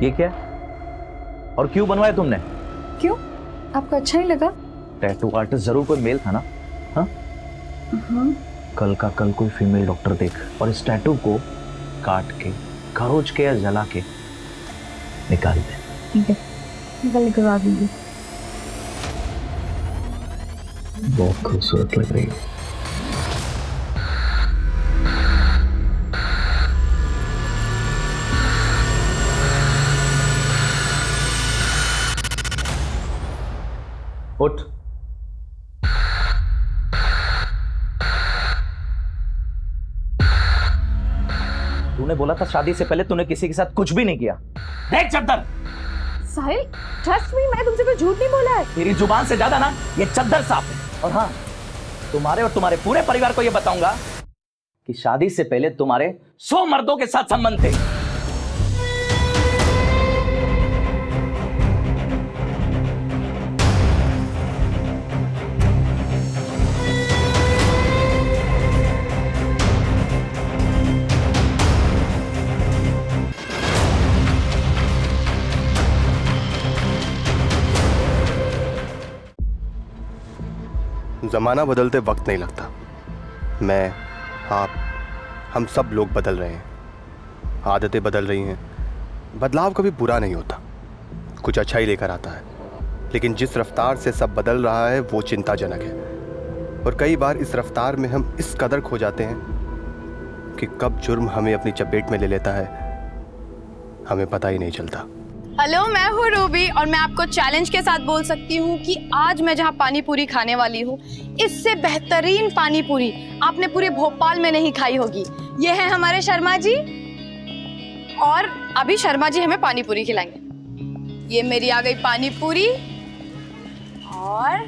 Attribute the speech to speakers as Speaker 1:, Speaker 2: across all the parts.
Speaker 1: ये क्या है? और क्यों बनवाया तुमने?
Speaker 2: क्यों, आपको अच्छा ही लगा?
Speaker 1: टैटू आर्टिस्ट जरूर कोई मेल था ना? हाँ? कल का कल कोई फीमेल डॉक्टर देख और इस टैटू को काट के, खरोच के या जला के निकाल दे।
Speaker 2: ठीक है, निकलवा दीजिए।
Speaker 1: बहुत खूबसूरत लग रही है। उठ। तूने बोला था शादी से पहले तूने किसी के साथ कुछ भी नहीं किया। देख चद्दर।
Speaker 2: साहिल, ट्रस्ट मी, मैंने तुमसे कोई झूठ नहीं बोला है।
Speaker 1: तेरी जुबान से ज्यादा ना ये चद्दर साफ है। और हाँ, तुम्हारे और तुम्हारे पूरे परिवार को ये बताऊंगा कि शादी से पहले तुम्हारे 100 मर्दों के साथ संबंध थे।
Speaker 3: ज़माना बदलते वक्त नहीं लगता। मैं, आप, हम सब लोग बदल रहे हैं। आदतें बदल रही हैं। बदलाव कभी बुरा नहीं होता, कुछ अच्छा ही लेकर आता है। लेकिन जिस रफ्तार से सब बदल रहा है वो चिंताजनक है। और कई बार इस रफ्तार में हम इस कदर खो जाते हैं कि कब जुर्म हमें अपनी चपेट में ले लेता है हमें पता ही नहीं चलता।
Speaker 4: हेलो, मैं हूँ रूबी और मैं आपको चैलेंज के साथ बोल सकती हूँ कि आज मैं जहाँ पानी पूरी खाने वाली हूँ, इससे बेहतरीन पानी पूरी आपने पूरे भोपाल में नहीं खाई होगी। ये है हमारे शर्मा जी और अभी शर्मा जी हमें पानी पूरी खिलाएंगे। ये मेरी आ गई पानी पूरी और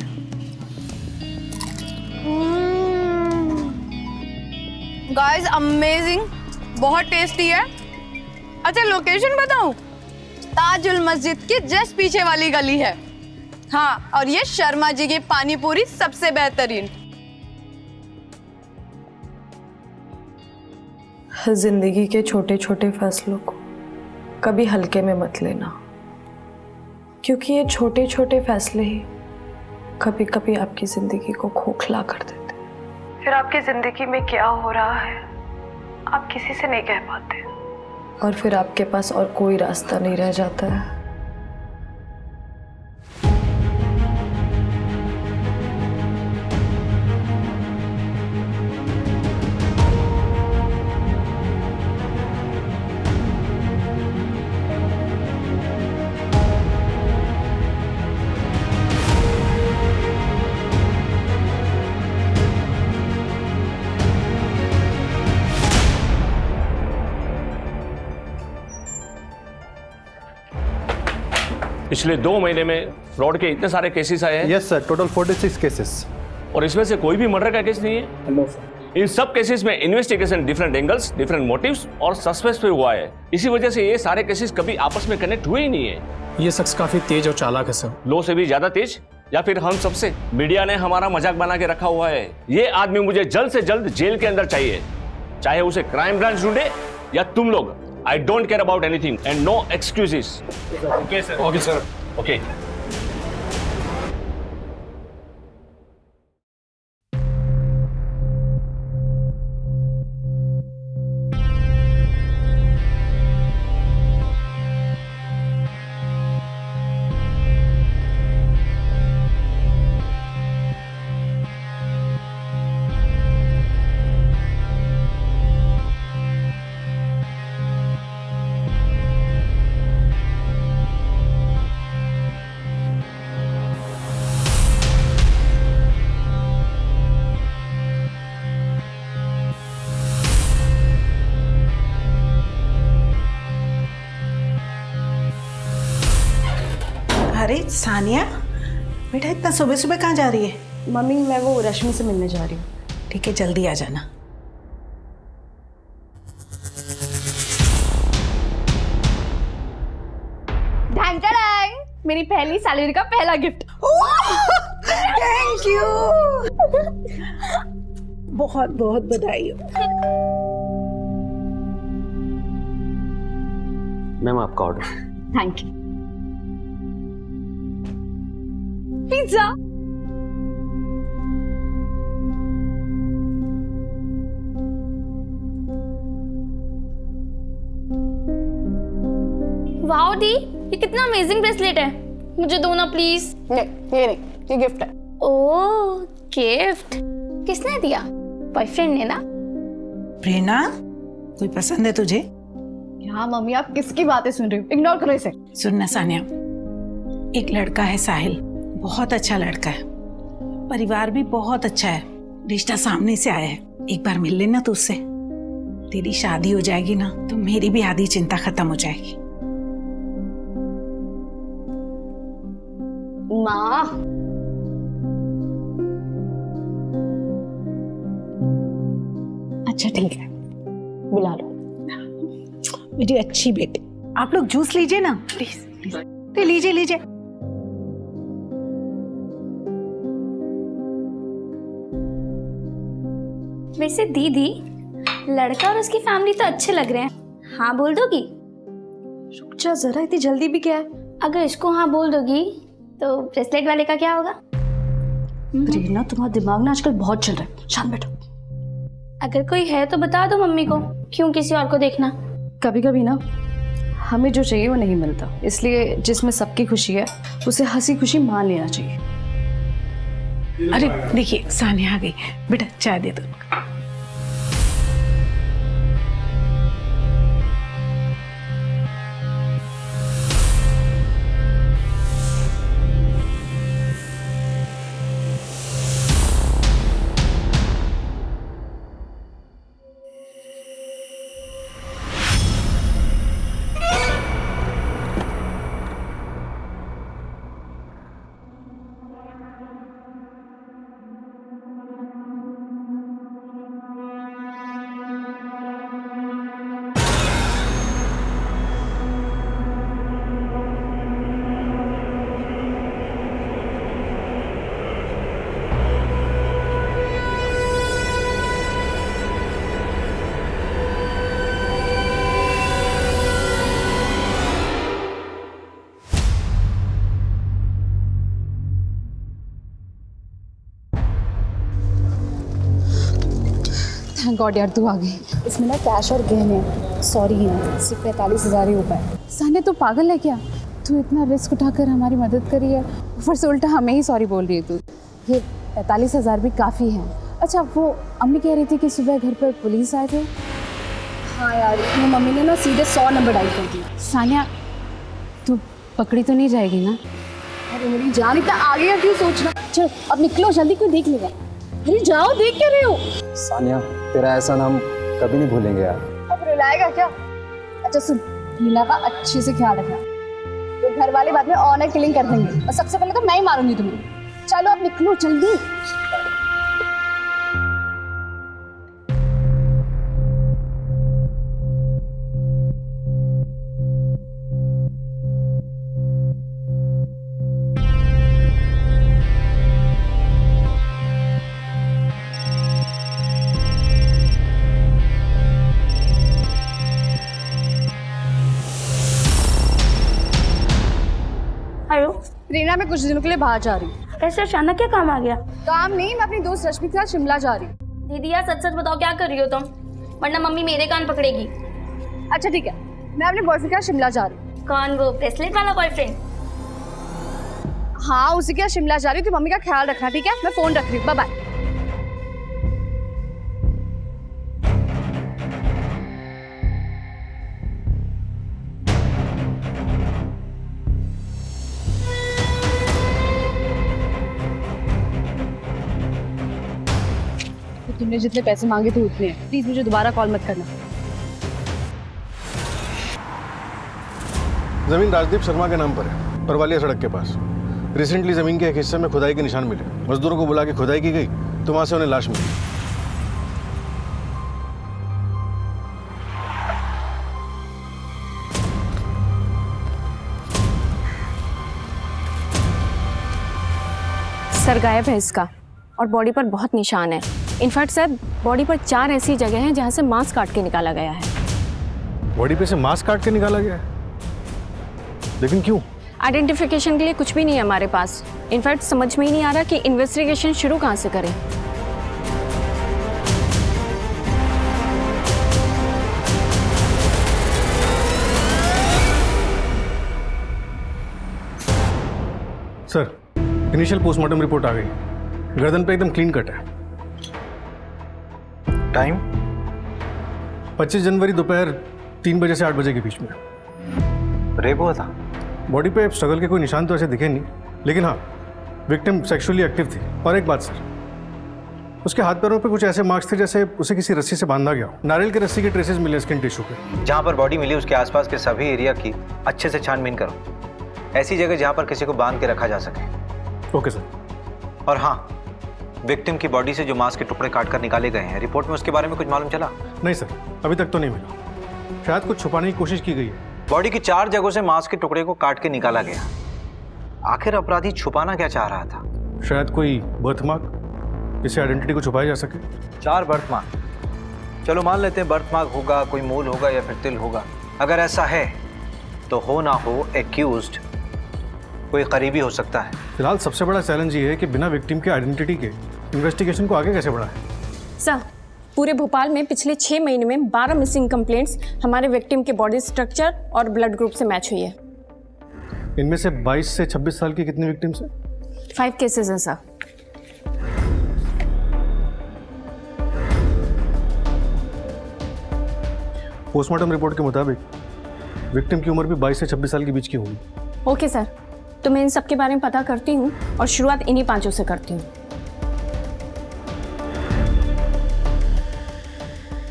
Speaker 4: गाइस अमेजिंग, बहुत टेस्टी है। अच्छा, लोकेशन बताऊं? ताजुल मस्जिद के जस्ट पीछे वाली गली है। हाँ, और ये शर्मा जी की पानी पूरी सबसे बेहतरीन।
Speaker 5: जिंदगी के छोटे छोटे फैसलों को कभी हल्के में मत लेना, क्योंकि ये छोटे छोटे फैसले ही कभी कभी आपकी जिंदगी को खोखला कर देते। फिर आपकी जिंदगी में क्या हो रहा है आप किसी से नहीं कह पाते, और फिर आपके पास और कोई रास्ता नहीं रह जाता है।
Speaker 6: पिछले 2 महीने में फ्रॉड के इतने सारे केसेस आए हैं।
Speaker 7: Yes sir, total 46 cases.
Speaker 6: और इसमें से कोई भी मर्डर का केस नहीं है।
Speaker 7: No sir.
Speaker 6: इन सब केसेस में investigation different angles, different motives और सस्पेंस पे हुआ है। इसी वजह से ये सारे केसेस कभी आपस में कनेक्ट हुए ही नहीं है।
Speaker 7: ये शख्स काफी तेज और चालाक है सर।
Speaker 6: लो से भी ज्यादा तेज, या फिर हम सबसे। मीडिया ने हमारा मजाक बना के रखा हुआ है। ये आदमी मुझे जल्द से जल्द जेल के अंदर चाहिए, चाहे उसे क्राइम ब्रांच ढूंढे या तुम लोग। I don't care about anything and no excuses.
Speaker 7: Okay sir. Okay sir.
Speaker 6: Okay.
Speaker 8: अरे सानिया बेटा, इतना सुबह सुबह कहाँ जा रही है?
Speaker 2: मम्मी, मैं वो रश्मि से मिलने जा रही हूँ।
Speaker 8: ठीक है, जल्दी आ जाना।
Speaker 4: ढंग ढंग, मेरी पहली सैलरी का पहला गिफ्ट।
Speaker 8: थैंक यू, बहुत बहुत बधाई हो।
Speaker 9: मैम आपका order.
Speaker 2: Thank you. Pizza.
Speaker 9: Wow दी, ये कितना अमेजिंग ब्रेसलेट है, मुझे दो ना प्लीज।
Speaker 4: नहीं, ये गिफ्ट है।
Speaker 9: ओह गिफ्ट, किसने दिया? बॉयफ्रेंड ने ना?
Speaker 8: प्रेरणा, कोई पसंद है तुझे?
Speaker 4: हाँ मम्मी, आप किसकी बातें सुन रही हो? इग्नोर करो इसे।
Speaker 8: सुनना सानिया, एक लड़का है साहिल, बहुत अच्छा लड़का है, परिवार भी बहुत अच्छा है, रिश्ता सामने से आया है, एक बार मिल लेना तो उससे। तेरी शादी हो जाएगी ना तो मेरी भी आधी चिंता खत्म हो जाएगी।
Speaker 4: माँ, अच्छा ठीक है, बुला लो।
Speaker 8: मेरी अच्छी बेटी, आप लोग जूस लीजिए ना प्लीज प्लीज। लीजिए लीजिए।
Speaker 9: वैसे दीदी, लड़का और उसकी फैमिली तो अच्छे लग रहे हैं, हाँ बोल दोगी?
Speaker 4: रुक जा जरा, इतनी जल्दी भी क्या है?
Speaker 9: अगर इसको हाँ बोल दोगी तो ब्रेसलेट वाले का क्या होगा?
Speaker 4: प्रेरणा, तुम्हारा दिमाग ना आजकल बहुत चल रहा है, शांत बैठो।
Speaker 9: अगर कोई है तो बता दो मम्मी को, क्यों किसी और को देखना?
Speaker 2: कभी कभी ना हमें जो चाहिए वो नहीं मिलता, इसलिए जिसमें सबकी खुशी है उसे हंसी खुशी मान लेना चाहिए।
Speaker 8: अरे देखिए सानिया आ गई, बेटा चाय दे दो।
Speaker 2: थैंक गॉड यार, तू आ गई। इसमें ना कैश और गहने, सॉरी है, सिर्फ 45,000 ही हो पाए।
Speaker 10: सानिया तू पागल है क्या? तू इतना रिस्क उठाकर हमारी मदद करी है, ऊपर से उल्टा हमें ही सॉरी बोल रही है तू। ये 45,000 भी काफ़ी हैं। अच्छा, वो अम्मी कह रही थी कि सुबह घर पर पुलिस आए थे।
Speaker 2: हाँ यार, वो मम्मी ने ना सीधे 100 नंबर डायल कर दिया।
Speaker 10: सानिया तू पकड़ी तो नहीं जाएगी ना?
Speaker 2: अरे मेरी जान, इतना आगे का क्यों सोचना? चलो अब निकलो जल्दी, कोई देख लेगा। अरे जाओ, देख क्या रहे हो?
Speaker 7: सानिया, तेरा ऐसा नाम कभी नहीं भूलेंगे यार।
Speaker 2: अब रुलाएगा क्या? अच्छा सुन, हीना का अच्छे से ख्याल रखना, तो घर वाले बाद में ऑनर किलिंग कर देंगे, और सबसे पहले तो मैं ही मारूंगी तुम्हें। चलो अब निकलो जल्दी।
Speaker 9: हेलो
Speaker 2: रीना, मैं कुछ दिनों के लिए बाहर जा रही हूँ।
Speaker 9: कैसे अचानक क्या काम आ गया?
Speaker 2: काम नहीं, मैं अपनी दोस्त रश्मि के साथ शिमला जा रही हूँ।
Speaker 9: दीदी यार सच सच बताओ, क्या कर रही हो तुम, वरना मम्मी मेरे कान पकड़ेगी।
Speaker 2: अच्छा ठीक है, मैं अपने बॉयफ्रेंड के साथ शिमला जा रही हूँ।
Speaker 9: कौन, वो ब्रेसलेट वाला बॉयफ्रेंड?
Speaker 2: हाँ, उसी के साथ शिमला जा रही हूँ, तो मम्मी का ख्याल रखना, ठीक है? मैं फोन रख रही हूँ, बाय बाय। तुमने जितने पैसे मांगे थे उतने हैं, प्लीज मुझे दोबारा कॉल मत करना।
Speaker 11: जमीन राजदीप शर्मा के नाम पर है, परवालिया सड़क के पास। रिसेंटली जमीन के एक हिस्से में खुदाई के निशान मिले, मजदूरों को बुला के खुदाई की गई तो वहां से उन्हें लाश मिली।
Speaker 5: सर गायब है इसका, और बॉडी पर बहुत निशान है। इनफैक्ट सर, बॉडी पर 4 ऐसी जगह हैं जहां से मांस काट के निकाला गया है।
Speaker 11: बॉडी पे से मांस काट के निकाला गया है? लेकिन क्यों?
Speaker 5: आइडेंटिफिकेशन के लिए कुछ भी नहीं है हमारे पास। इनफैक्ट समझ में ही नहीं आ रहा कि इन्वेस्टिगेशन शुरू कहाँ से करें।
Speaker 11: सर, इनिशियल पोस्टमार्टम रिपोर्ट आ गई। गर्दन पे एकदम क्लीन कट है।
Speaker 1: टाइम
Speaker 11: 25 जनवरी दोपहर 3 बजे से 8 बजे के बीच में।
Speaker 1: रेप हुआ था?
Speaker 11: बॉडी पे स्ट्रगल के कोई निशान तो ऐसे दिखे नहीं, लेकिन हाँ, विक्टिम सेक्सुअली एक्टिव थी। और एक बात सर, उसके हाथ पैरों पे कुछ ऐसे मार्क्स थे जैसे उसे किसी रस्सी से बांधा गया हो। नारियल की रस्सी के ट्रेसेस मिले स्किन टिश्यू पे।
Speaker 1: जहाँ पर बॉडी मिली उसके आसपास के सभी एरिया की अच्छे से छानबीन करो, ऐसी जगह जहाँ पर किसी को बांध के रखा जा सके।
Speaker 11: Okay sir.
Speaker 1: और हाँ, विक्टिम की बॉडी से जो मांस के टुकड़े काट कर निकाले गए हैं, रिपोर्ट में उसके बारे में कुछ मालूम चला?
Speaker 11: नहीं सर, अभी तक तो नहीं मिला। शायद कुछ छुपाने की कोशिश की गई है।
Speaker 1: बॉडी की 4 जगहों से मांस के टुकड़े को काट के निकाला गया। आखिर अपराधी छुपाना क्या चाह रहा था?
Speaker 11: शायद कोई बर्थमार्क, जिससे आइडेंटिटी को छुपाया जा सके।
Speaker 1: 4 बर्थमार्क। चलो मान लेते हैं बर्थमार्क होगा, कोई मूल होगा या फिर तिल होगा। अगर ऐसा है तो हो ना हो एक्यूज्ड कोई करीबी हो सकता है।
Speaker 11: फिलहाल सबसे बड़ा चैलेंज ये है कि बिना विक्टिम के आइडेंटिटी के इन्वेस्टिगेशन को आगे कैसे बढ़ाएं।
Speaker 5: सर, पूरे भोपाल में पिछले 6 महीने में 12 मिसिंग कंप्लेंट्स हमारे विक्टिम के बॉडी स्ट्रक्चर और ब्लड ग्रुप से मैच हुई है।
Speaker 11: इनमें से 22 से 26 साल की कितनी विक्टिम्स हैं?
Speaker 5: 5 केसेस हैं सर।
Speaker 11: पोस्टमार्टम रिपोर्ट के मुताबिक विक्टिम की उम्र भी 22 से 26 साल के बीच की होगी।
Speaker 5: ओके सर, तो मैं इन सब के बारे में पता करती हूँ और शुरुआत इन्हीं 5 से करती हूँ।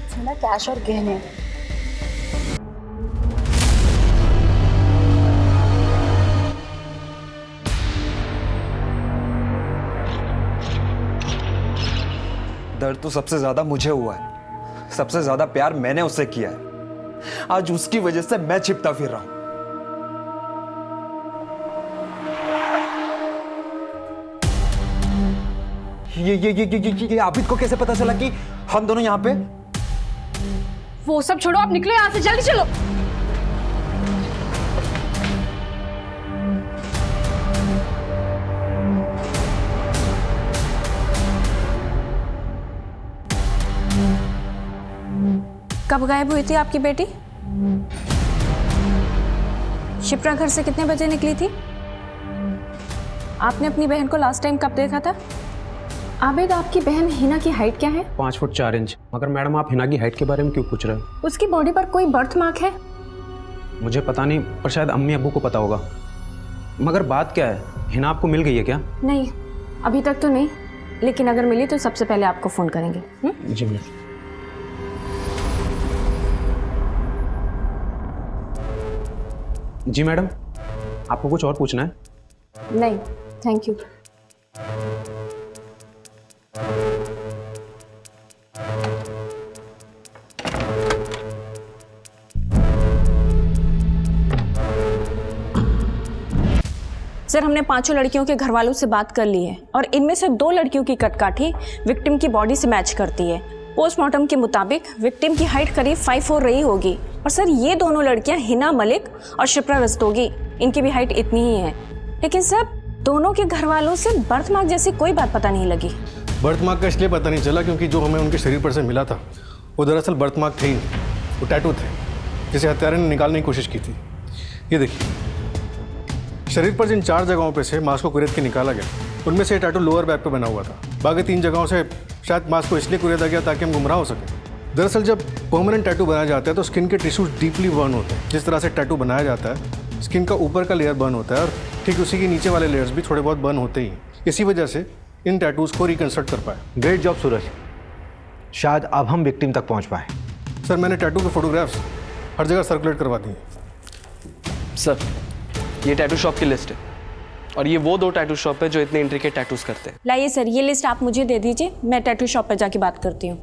Speaker 2: सोना, कैश और गहने।
Speaker 12: दर्द तो सबसे ज्यादा मुझे हुआ है, सबसे ज्यादा प्यार मैंने उससे किया है। आज उसकी वजह से मैं छिपता फिर रहा हूं। ये आबिद को कैसे पता चला कि हम दोनों यहाँ पे?
Speaker 2: वो सब छोड़ो, आप निकलो यहाँ से, जल्दी चलो।
Speaker 5: कब गायब हुई थी आपकी बेटी? शिप्रा घर से कितने बजे निकली थी? आपने अपनी बहन को लास्ट टाइम कब देखा था? आबिद, आपकी बहन हिना की हाइट क्या है?
Speaker 13: 5 फुट 4 इंच। मगर मैडम, आप हिना की हाइट के बारे में क्यों पूछ रहे हो?
Speaker 5: उसकी बॉडी पर कोई बर्थ मार्क है?
Speaker 13: मुझे पता नहीं, पर शायद अम्मी अब्बू को पता होगा। मगर बात क्या है, हिना आपको मिल गई है क्या?
Speaker 5: नहीं, अभी तक तो नहीं, लेकिन अगर मिली तो सबसे पहले आपको फोन करेंगे।
Speaker 13: जी मैम। जी मैडम, आपको कुछ और पूछना है?
Speaker 5: नहीं, थैंक यू। सर, हमने 5 लड़कियों के घर वालों से बात कर ली है और इनमें से 2 लड़कियों की कटकाठी विक्टिम की बॉडी से मैच करती है। पोस्टमार्टम के मुताबिक विक्टिम की हाइट करीब 5'4" रही होगी। और सर, ये दोनों लड़कियां हिना मलिक और शिप्रा रस्तोगी, इनकी भी हाइट इतनी ही है। लेकिन सर, दोनों के घर वालों से बर्थ मार्क जैसी कोई बात पता नहीं लगी।
Speaker 11: बर्थ मार्क का इसलिए पता नहीं चला क्योंकि जो हमें उनके शरीर पर से मिला था वो दरअसल बर्थ मार्क थे ही नहीं, वो टैटू थे जिसे हत्यारे ने निकालने की कोशिश की थी। ये देखिए, शरीर पर जिन 4 जगहों पे से मांस को कुरेद के निकाला गया, उनमें से टैटू लोअर बैक पे बना हुआ था। बाकी 3 जगहों से शायद मांस को इसलिए कुरेदा गया ताकि हम गुमराह हो सकें। दरअसल जब परमानेंट टैटू बनाया जाता है तो स्किन के टिश्यूज डीपली बर्न होते हैं। जिस तरह से टैटू बनाया जाता है, स्किन का ऊपर का लेयर बर्न होता है और ठीक उसी के नीचे वाले लेयर्स भी थोड़े बहुत बर्न होते ही। इसी वजह से इन टैटूज़ को रिकंस्ट्रक्ट कर पाए।
Speaker 14: ग्रेट जॉब सूरज, शायद अब हम विक्टिम तक पहुंच पाए।
Speaker 11: सर, मैंने टैटू के फोटोग्राफ्स हर जगह सर्कुलेट करवा दी हैं।
Speaker 15: सर, ये टैटू शॉप की लिस्ट है और ये वो 2 टैटू शॉप है जो इतने इंट्रिकेट टैटूज करते हैं।
Speaker 5: लाइए सर, ये लिस्ट आप मुझे दे दीजिए, मैं टैटू शॉप पर जाके बात करती हूँ।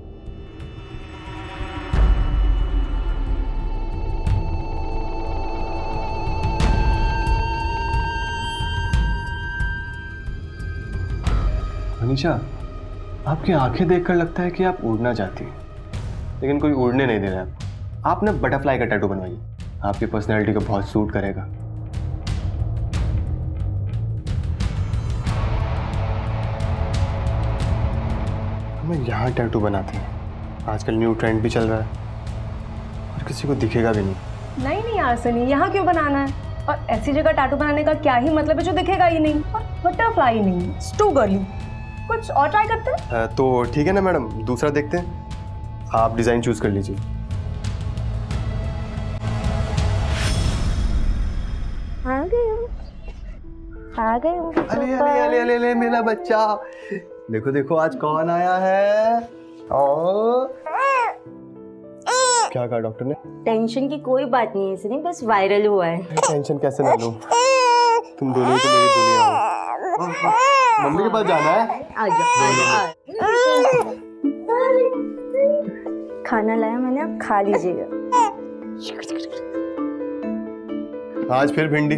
Speaker 3: अनीशा, आपकी आंखें देखकर लगता है कि आप उड़ना चाहती हैं, लेकिन कोई उड़ने नहीं दे रहा है। आप ना बटरफ्लाई का टैटू बनवाइए, आपकी पर्सनैलिटी को बहुत सूट करेगा। हमें यहाँ टैटू बनाते हैं, आजकल न्यू ट्रेंड भी चल रहा है और किसी को दिखेगा भी नहीं।
Speaker 16: नहीं यार सनी, यहाँ क्यों बनाना है? और ऐसी जगह टैटू बनाने का क्या ही मतलब है जो दिखेगा ही नहीं, और बटरफ्लाई नहीं, इट्स टू गर्ली। कुछ और ट्राई करते हैं?
Speaker 3: तो ठीक है ना मैडम, दूसरा देखते हैं, आप डिजाइन चूज कर लीजिए।
Speaker 16: आ गए हो।
Speaker 3: अरे अरे अरे अरे अरे मेरा बच्चा, देखो देखो आज कौन आया है। क्या कहा डॉक्टर ने?
Speaker 16: टेंशन की कोई बात नहीं है सनी, बस वायरल हुआ है।
Speaker 3: टेंशन कैसे ना लूं, तुम दोनों तो मेरी दुनिया हो। मम्मी के पास जाना है?
Speaker 16: आ जाओ। खाना लाया मैंने, आप खा लीजिएगा।
Speaker 3: आज फिर भिंडी।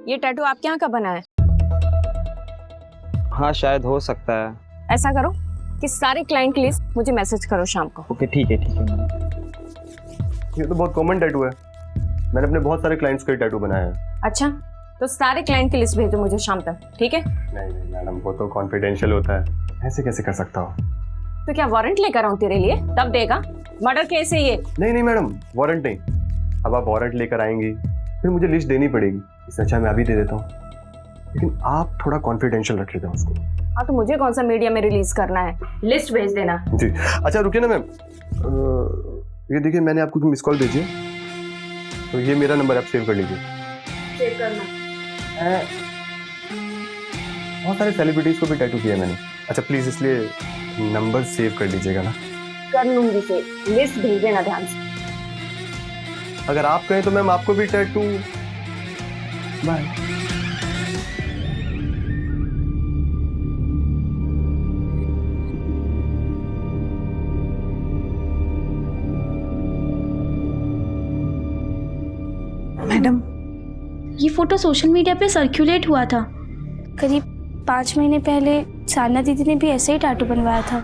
Speaker 16: ये टैटू आपके यहाँ का बना है?
Speaker 13: हाँ शायद हो सकता है।
Speaker 16: ऐसा करो कि सारे क्लाइंट की लिस्ट मुझे मैसेज करो शाम को।
Speaker 13: ओके ठीक है
Speaker 3: ये तो बहुत कॉमन टैटू है, मैंने अपने बहुत सारे क्लाइंट्स का टैटू बनाया है।
Speaker 16: अच्छा, तो सारे क्लाइंट की लिस्ट भेजो मुझे शाम तक, ठीक है?
Speaker 3: नहीं नहीं मैडम, वो तो कॉन्फिडेंशियल होता है, ऐसे कैसे कर सकता हूँ?
Speaker 16: तो क्या वारंट लेकर आऊँ तेरे लिए, तब देगा? मर्डर केस है ये।
Speaker 3: नहीं नहीं मैडम, वारंट नहीं। अब आप वारंट लेकर आएंगी फिर मुझे लिस्ट देनी पड़ेगी, इससे अच्छा मैं अभी दे देता हूँ, लेकिन आप थोड़ा कॉन्फिडेंशियल रख लेते हैं उसको।
Speaker 16: हाँ तो मुझे कौन सा मीडिया में रिलीज करना है, लिस्ट भेज देना।
Speaker 3: जी अच्छा रुकिए ना मैम, ये देखिए मैंने आपको मिस कॉल भेजी है, तो ये मेरा नंबर आप सेव कर लीजिए।
Speaker 16: सेव करना?
Speaker 3: बहुत सारे सेलिब्रिटीज को भी टैटू किया मैंने। अच्छा प्लीज इसलिए नंबर सेव कर लीजिएगा ना।
Speaker 16: कर लूंगी सेव, लिस्ट भेज देना ध्यान से।
Speaker 3: अगर आप कहें तो मैम आपको भी टैटू। बाय।
Speaker 9: मैडम, ये फोटो सोशल मीडिया पे सर्कुलेट हुआ था। करीब 5 महीने पहले सान्या दीदी ने भी ऐसे ही टैटू बनवाया था।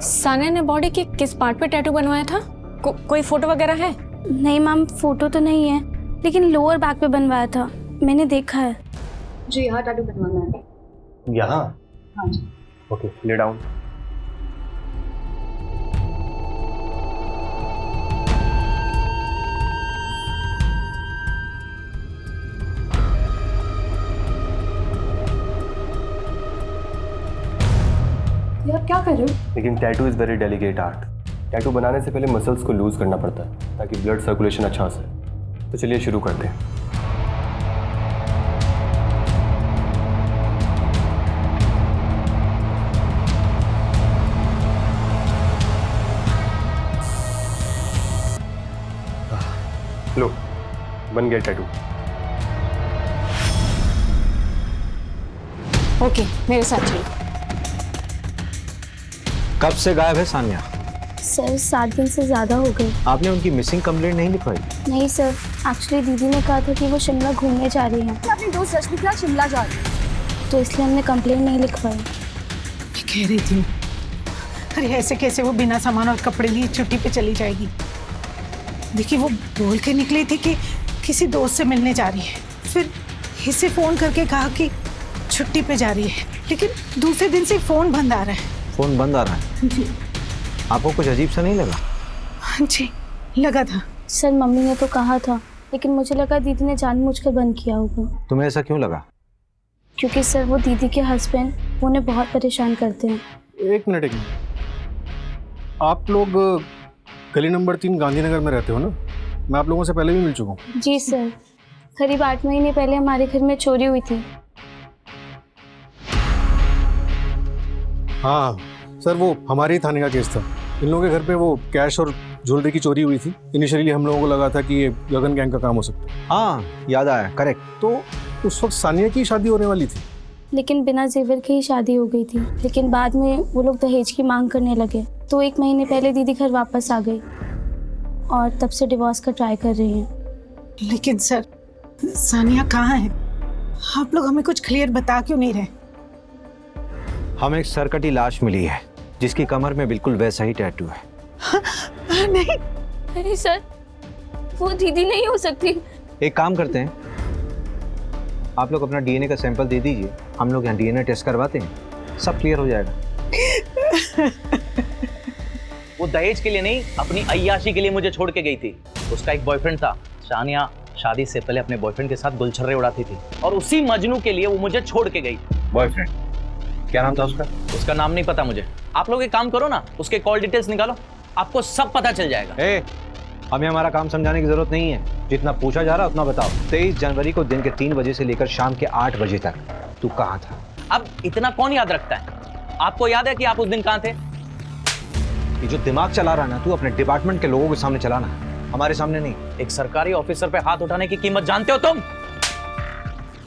Speaker 16: सान्या ने बॉडी के किस पार्ट पे टैटू बनवाया था? कोई फोटो वगैरह है?
Speaker 9: नहीं मैम, फोटो तो नहीं है, लेकिन लोअर बैक पे बनवाया था, मैंने देखा है।
Speaker 2: जी यहाँ टैटू बनवाना है।
Speaker 3: यहाँ?
Speaker 2: हाँ जी।
Speaker 3: Okay, lay down.
Speaker 2: ये आप क्या कर रहे हो?
Speaker 3: लेकिन tattoo is very delicate art. Tattoo बनाने से पहले मसल्स को लूज करना पड़ता है ताकि ब्लड सर्कुलेशन अच्छा हो सके। तो चलिए शुरू करते हैं। लो, बन गया टैटू।
Speaker 16: ओके, मेरे साथ चलो।
Speaker 14: कब से गायब है सान्या?
Speaker 9: सर 7 दिन से ज़्यादा हो गए।
Speaker 14: आपने उनकी मिसिंग कंप्लेंट नहीं लिखवाई?
Speaker 9: नहीं सर, एक्चुअली दीदी ने कहा था कि वो शिमला घूमने जा रही हैं,
Speaker 2: अपनी दोस्त रश्मि के साथ शिमला जा रही है,
Speaker 9: तो इसलिए हमने कंप्लेंट नहीं लिखवाई।
Speaker 8: मैं कह रही थी, अरे ऐसे कैसे वो बिना सामान और कपड़े लिए छुट्टी पे चली जाएगी? देखिए वो बोल के निकली थी कि किसी दोस्त से मिलने जा रही है, फिर इसे फ़ोन करके कहा कि छुट्टी पे जा रही है, लेकिन दूसरे दिन से फ़ोन बंद आ रहा है।
Speaker 14: फोन बंद आ रहा है?
Speaker 8: जी।
Speaker 14: आपको कुछ अजीब सा नहीं लगा?
Speaker 8: हाँ जी, लगा था।
Speaker 9: सर मम्मी ने तो कहा था, लेकिन मुझे लगा दीदी ने जानबूझकर बंद किया होगा।
Speaker 14: तुम्हें ऐसा क्यों लगा?
Speaker 9: क्योंकि सर वो दीदी के हस्बैंड उन्हें बहुत परेशान करते हैं।
Speaker 11: एक मिनट, आप लोग गली नंबर 3 गांधीनगर में रहते हो ना? मैं आप लोगों से पहले भी मिल चुका हूँ।
Speaker 9: जी सर, करीब 8 महीने पहले हमारे घर में चोरी हुई थी।
Speaker 11: हाँ सर, वो हमारे ही थाने का केस था। इन लोगों के घर पे वो कैश और ज्वेलरी की चोरी हुई थी। इनिशियली हम लोगों को लगा था कि ये गगन गैंग का काम हो सकता है।
Speaker 14: हाँ याद आया, करेक्ट।
Speaker 11: तो उस वक्त सानिया की शादी होने वाली थी,
Speaker 9: लेकिन बिना जेवर के ही शादी हो गई थी। लेकिन बाद में वो लोग दहेज की मांग करने लगे, तो 1 महीने पहले दीदी घर वापस आ गई और तब से डिवोर्स का ट्राई कर रही हैं।
Speaker 8: लेकिन सर सानिया कहाँ है? आप लोग हमें कुछ क्लियर बता क्यों नहीं रहे?
Speaker 14: हमें एक सरकटी लाश मिली है जिसकी कमर में बिल्कुल वैसा ही टैटू है।
Speaker 8: नहीं
Speaker 9: नहीं सर, वो दीदी नहीं हो सकती।
Speaker 14: एक काम करते हैं, आप लोग अपना डीएनए का सैंपल दे दीजिए, हम लोग यहाँ डीएनए टेस्ट करवाते हैं। सब क्लियर हो जाएगा।
Speaker 1: वो दहेज के लिए नहीं, अपनी अय्याशी के लिए मुझे छोड़ के गई थी। उसका एक बॉयफ्रेंड था। शानिया शादी से पहले अपने बॉयफ्रेंड के साथ गुलछर्रे उड़ाती थी और उसी मजनू के लिए वो मुझे छोड़ के गई।
Speaker 14: बॉयफ्रेंड? क्या नाम था उसका?
Speaker 1: उसका नाम नहीं पता मुझे। आप लोग एक काम करो ना, उसके कॉल डिटेल्स निकालो, आपको सब पता चल जाएगा।
Speaker 14: हमें हमारा काम समझाने की जरूरत नहीं है, जितना पूछा जा रहा है उतना बताओ। 23 जनवरी को दिन के 3 बजे से लेकर शाम के 8 बजे तक तू कहाँ था?
Speaker 1: अब इतना कौन याद रखता है? आपको याद है कि आप उस दिन कहाँ थे?
Speaker 14: ये जो दिमाग चला रहा है ना तू, अपने डिपार्टमेंट के लोगों के सामने चलाना, हमारे सामने नहीं।
Speaker 1: एक सरकारी ऑफिसर पे हाथ उठाने की कीमत जानते हो तुम?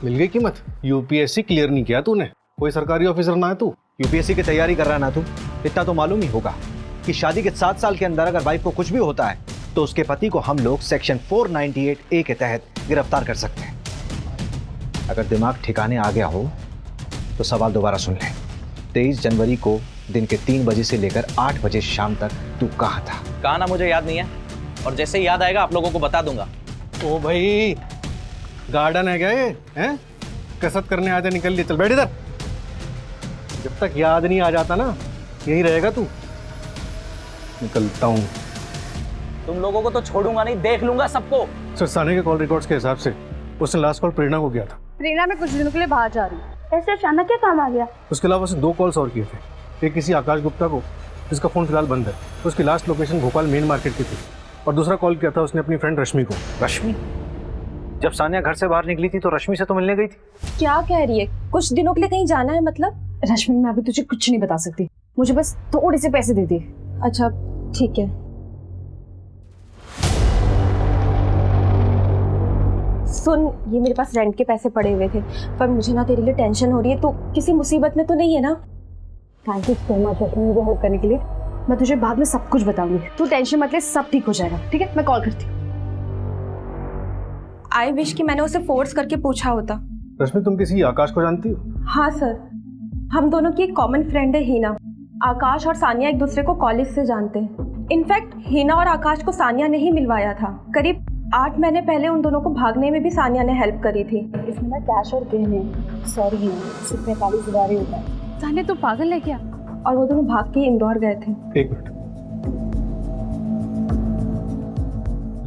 Speaker 11: मिल गई कीमत। यूपीएससी क्लियर नहीं किया तूने, कोई सरकारी ऑफिसर ना है तू।
Speaker 14: यूपीएससी की तैयारी कर रहा है ना तू, इतना तो मालूम ही होगा कि शादी के 7 साल के अंदर अगर वाइफ को कुछ भी होता है तो उसके पति को हम लोग सेक्शन 498A के तहत गिरफ्तार कर सकते हैं। अगर दिमाग ठिकाने आ गया हो तो सवाल दोबारा सुन ले। 23 जनवरी को दिन के 3 बजे से लेकर 8 बजे शाम तक तू कहाँ था?
Speaker 1: कहा ना मुझे याद नहीं है, और जैसे ही याद आएगा आप लोगों को बता दूंगा।
Speaker 11: ओ भाई, गार्डन है क्या ये? हैं? कसरत करने आते निकल लिए, चल बैठ इधर। जब तक याद नहीं आ जाता ना, यही रहेगा तू। निकलता हूँ।
Speaker 1: तुम लोगों को तो छोड़ूंगा नहीं, देख लूंगा सबको।
Speaker 11: सर, साने के कॉल रिकॉर्ड्स के हिसाब से उसने लास्ट कॉल प्रेरणा को किया था।
Speaker 2: प्रेरणा में कुछ दिनों के लिए बाहर जा रही हूँ।
Speaker 9: ऐसे अचानक क्या काम आ गया?
Speaker 11: उसके अलावा उसने 2 कॉल्स और किए थे। एक किसी आकाश गुप्ता को, जिसका फ़ोन फिलहाल बंद है। उसकी last location Bhopal main market की थी। और दूसरा कॉल किया था उसने अपनी फ्रेंड रश्मि को।
Speaker 14: रश्मि? जब सानिया घर से बाहर निकली थी तो रश्मि से तो मिलने गई थी।
Speaker 16: क्या कह रही है? कुछ दिनों के लिए कहीं जाना है मतलब?
Speaker 2: रश्मि, मैं अभी तुझे कुछ नहीं बता सकती, मुझे बस थोड़े से पैसे दे दे।
Speaker 16: अच्छा ठीक है। सुन, ये मेरे पास रेंट के पैसे पड़े हुए थे, पर मुझे ना तेरे लिए टेंशन हो रही है। तो किसी मुसीबत में तो नहीं है ना?
Speaker 2: थैंक यू सो मच रश्मि मुझे हेल्प करने के लिए। मैं तुझे बाद में सब कुछ बताऊंगी, तू टेंशन मत ले, सब ठीक हो जाएगा। ठीक है, मैं कॉल करती हूँ।
Speaker 16: आई विश कि मैंने उसे फोर्स करके पूछा होता।
Speaker 11: रश्मि, तुम किसी आकाश को जानती हो?
Speaker 16: हाँ सर, हम दोनों की एक कॉमन फ्रेंड है हीना। आकाश और सानिया एक दूसरे को कॉलेज से जानते हैं। इनफैक्ट हीना और आकाश को सानिया ने ही मिलवाया था। करीब 8 महीने पहले उन दोनों को भागने में भी सानिया ने हेल्प करी थी।
Speaker 2: इसमें ना कैश और गहने, सॉरी है, सिर्फ 45,000 ही होता है। सानिया तो पागल है क्या?
Speaker 16: और वो दोनों भाग के इंदौर गए थे।
Speaker 11: 1 मिनट,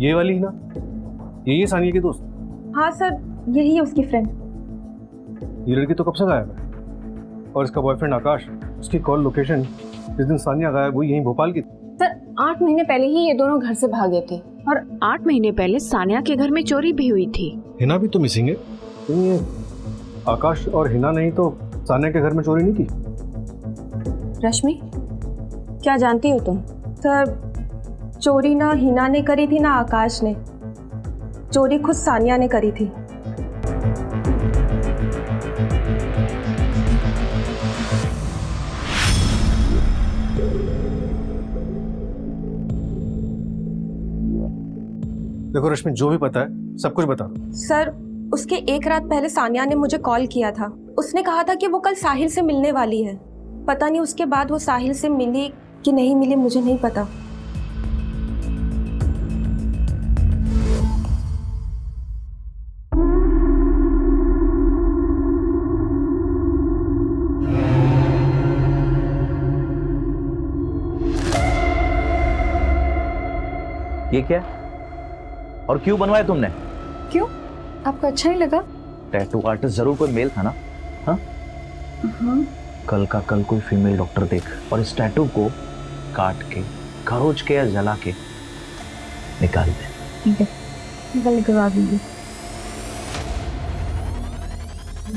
Speaker 11: ये वाली ही ना? यही सानिया की दोस्त?
Speaker 16: हाँ सर, यही है उसकी फ्रेंड।
Speaker 11: ये लड़की तो कब से गायब है? और इसका बॉयफ्रेंड आकाश, उसकी कॉल लोकेशन जिस दिन सानिया गायब हुई यहीं भोपाल की।
Speaker 10: सर, 8 महीने पहले ही ये दोनों घर से भागे थे और 8 महीने पहले सानिया के घर में चोरी भी हुई थी।
Speaker 11: हिना भी तो मिसिंग है। ये आकाश और हिना नहीं तो सानिया के घर में चोरी नहीं की?
Speaker 16: रश्मि, क्या जानती हो तुम? सर, चोरी ना हिना ने करी थी ना आकाश ने, चोरी खुद सानिया ने करी थी।
Speaker 11: देखो रश्मि, जो भी पता है सब कुछ बता दो।
Speaker 16: सर, उसके एक रात पहले सानिया ने मुझे कॉल किया था। उसने कहा था कि वो कल साहिल से मिलने वाली है। पता नहीं उसके बाद वो साहिल से मिली कि नहीं मिली, मुझे नहीं पता।
Speaker 1: ये क्या? और क्यों बनवाया तुमने?
Speaker 2: क्यों? आपको अच्छा नहीं लगा?
Speaker 1: टैटू आर्टिस्ट जरूर कोई मेल था ना? हाँ? कल का कल कोई फीमेल डॉक्टर देख और इस टैटू को काट के, खरोच के या जला के निकाल दे।
Speaker 2: ठीक है, निकलवा दूंगी।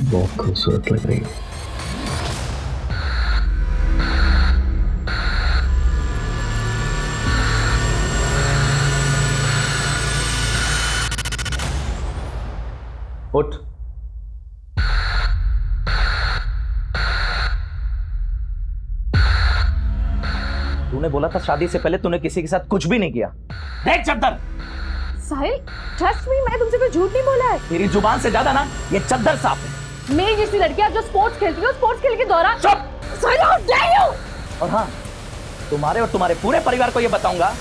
Speaker 1: बहुत खूबसूरत लग रही है। उठ। तूने बोला था शादी से पहले तूने किसी के साथ कुछ भी नहीं किया। देख चद्दर।
Speaker 2: साहिल, ट्रस्ट मी, मैंने तुमसे कोई झूठ नहीं बोला है।
Speaker 1: तेरी जुबान से ज्यादा ना ये चद्दर साफ है।
Speaker 2: मेरी जैसी लड़कियां जो स्पोर्ट्स खेलती है, स्पोर्ट्स खेलने के दौरान।
Speaker 1: चुप।
Speaker 2: साहिल, हाउ डेयर यू!
Speaker 1: और हाँ, तुम्हारे और तुम्हारे पूरे परिवार को ये बताऊंगा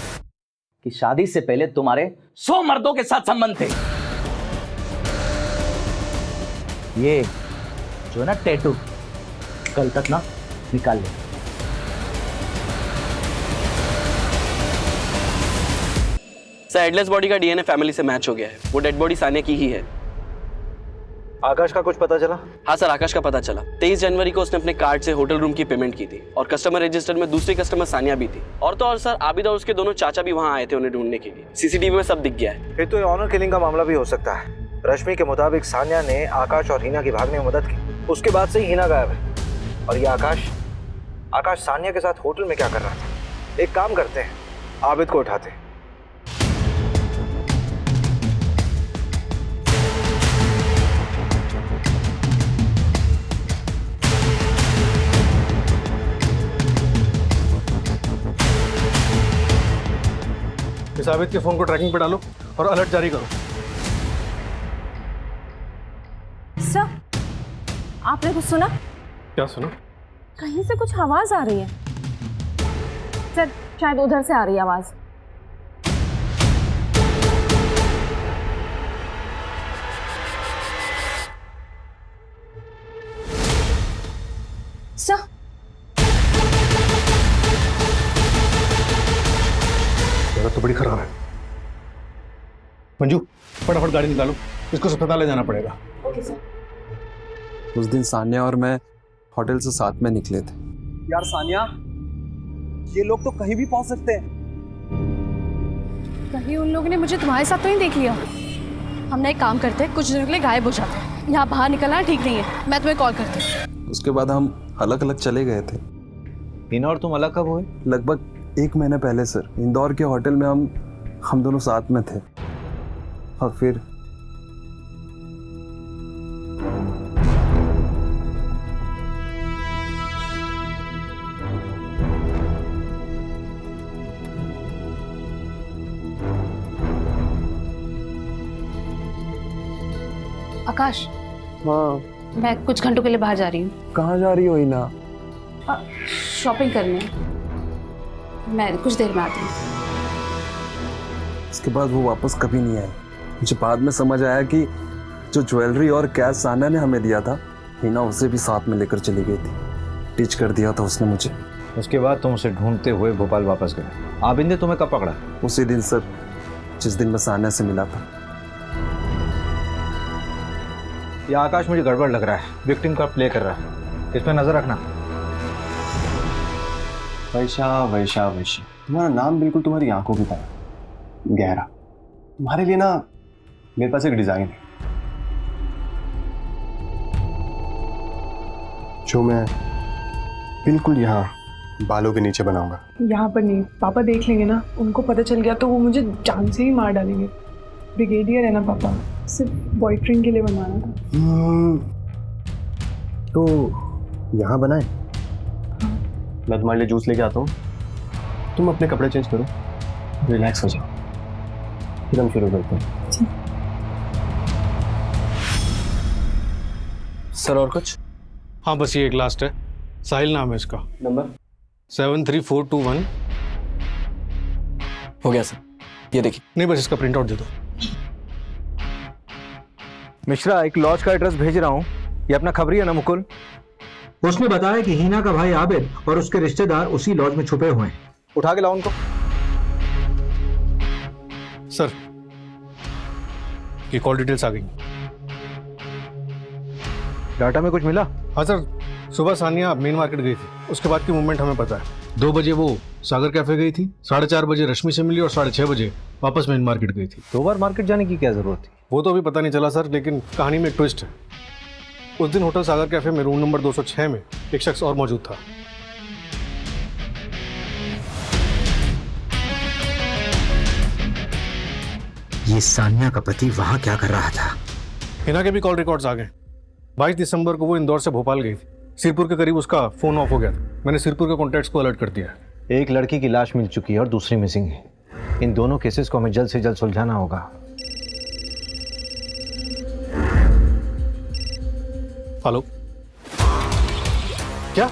Speaker 1: कि शादी से पहले तुम्हारे 100 मर्दों के साथ संबंध थे। ये जो है ना टैटू, कल तक ना निकाल ले।
Speaker 15: सर हेडलेस बॉडी का डीएनए फैमिली से मैच हो गया है। वो डेड बॉडी सानिया की ही है।
Speaker 14: आकाश का कुछ पता चला?
Speaker 15: हाँ सर, आकाश का पता चला। 23 जनवरी को उसने अपने कार्ड से होटल रूम की पेमेंट की थी और कस्टमर रजिस्टर में दूसरी कस्टमर सानिया भी थी। और तो और सर, आबिद और उसके दोनों चाचा भी वहाँ आए थे उन्हें ढूंढने के लिए। सीसीटीवी में सब दिख गया है।
Speaker 14: फिर तो ये ऑनर किलिंग का मामला भी हो सकता है। रश्मि के मुताबिक सानिया ने आकाश और हिना की भागने में मदद की, उसके बाद से ही हिना गायब है। और ये आकाश सानिया के साथ होटल में क्या कर रहा था? एक काम करते हैं, आबिद को उठाते हैं।
Speaker 11: इस आबिद के फोन को ट्रैकिंग पे डालो और अलर्ट जारी करो।
Speaker 16: सर, आपने कुछ सुना?
Speaker 11: क्या सुना?
Speaker 16: कहीं से कुछ आवाज आ रही है। सर, शायद उधर से आ रही है आवाज। सर,
Speaker 11: जरूरत तो बड़ी खराब है। मंजू, फटाफट गाड़ी निकालो, इसको अस्पताल ले जाना पड़ेगा।
Speaker 16: Okay sir.
Speaker 12: उस दिन सानिया और मैं होटल से साथ में निकले थे।
Speaker 7: यार सानिया, ये लोग तो कहीं भी पहुंच सकते हैं।
Speaker 2: कहीं उन लोगों ने मुझे तुम्हारे साथ तो नहीं देख लिया। हम ना एक काम करते हैं, कुछ दिनों के लिए गायब हो जाते हैं। यहाँ बाहर निकलना ठीक नहीं है। मैं तुम्हें कॉल करती हूँ।
Speaker 12: उसके बाद हम अलग अलग चले गए थे।
Speaker 14: हिना और तुम अलग कब हुए?
Speaker 12: लगभग 1 महीने पहले सर। इंदौर के होटल में हम दोनों साथ में थे। और फिर
Speaker 2: आकाश,
Speaker 12: हाँ,
Speaker 2: मैं कुछ घंटों के लिए बाहर जा रही हूँ।
Speaker 12: कहाँ जा रही हो हिना?
Speaker 2: शॉपिंग करने। मैं कुछ देर में आती हूँ।
Speaker 12: इसके बाद वो वापस कभी नहीं आए। मुझे बाद में समझ आया कि जो ज्वेलरी और कैश सानिया ने हमें दिया था, हिना उसे भी साथ में लेकर चली गई थी। टीच कर दिया था उसने मुझे।
Speaker 14: उसके बाद तुम उसे ढूंढते हुए भोपाल वापस गए। आबिद ने तुम्हें कब पकड़ा?
Speaker 12: उसी दिन सर, जिस दिन मैं सानिया से मिला था।
Speaker 14: ये आकाश मुझे गड़बड़ लग रहा है। विक्टिम का प्ले कर रहा है, इस पर नजर रखना।
Speaker 3: वैशा, तुम्हारा नाम बिल्कुल तुम्हारी आंखों की तरह गहरा। तुम्हारे लिए ना मेरे पास एक डिजाइन है जो मैं बिल्कुल यहाँ बालों के नीचे बनाऊंगा।
Speaker 5: यहाँ पर नहीं, पापा देख लेंगे ना। उनको पता चल गया तो वो मुझे जान से ही मार डालेंगे। ब्रिगेडियर है ना पापा, सिर्फ बॉयफ्रेंड के लिए बनवाना था।
Speaker 3: तो यहाँ बनाए। मैं तुम्हारे लिए जूस लेके आता हूँ, तुम अपने कपड़े चेंज करो, रिलैक्स हो जाओ, फिर हम शुरू करते हैं।
Speaker 15: सर और कुछ?
Speaker 11: हाँ, बस ये एक लास्ट है। साहिल नाम है इसका।
Speaker 15: नंबर
Speaker 11: 73421।
Speaker 15: हो गया सर, ये देखिए।
Speaker 11: नहीं, बस इसका प्रिंट आउट दे दो।
Speaker 14: मिश्रा, एक लॉज का एड्रेस भेज रहा हूँ। ये अपना खबरी है ना मुकुल?
Speaker 17: उसने बताया कि हिना का भाई आबिद और उसके रिश्तेदार उसी लॉज में छुपे हुए हैं।
Speaker 14: उठा के लाओ उनको।
Speaker 11: सर, ये कॉल डिटेल्स आ गई।
Speaker 14: डाटा में कुछ मिला?
Speaker 11: हाँ सर, सुबह सानिया मेन मार्केट गई थी, उसके बाद की मूवमेंट हमें पता है। 2 बजे वो सागर कैफे गई थी, 4:30 बजे रश्मि से मिली और 6:30 बजे वापस मेन मार्केट गई थी।
Speaker 14: 2 बार मार्केट जाने की क्या जरूरत थी?
Speaker 11: वो तो अभी पता नहीं चला सर, लेकिन कहानी में एक ट्विस्ट है। उस दिन होटल सागर कैफे में रूम नंबर 206 में एक शख्स और मौजूद था।
Speaker 17: ये सानिया का पति वहां क्या कर रहा था?
Speaker 11: हिना के भी कॉल रिकॉर्ड्स आ गए। 22 दिसंबर को वो इंदौर से भोपाल गई थी। सिरपुर के करीब उसका फोन ऑफ हो गया था। मैंने सिरपुर के कॉन्टैक्ट्स को अलर्ट कर दिया है।
Speaker 14: एक लड़की की लाश मिल चुकी है और दूसरी मिसिंग है। इन दोनों केसेस को हमें जल्द से जल्द सुलझाना होगा।
Speaker 11: हेलो, क्या?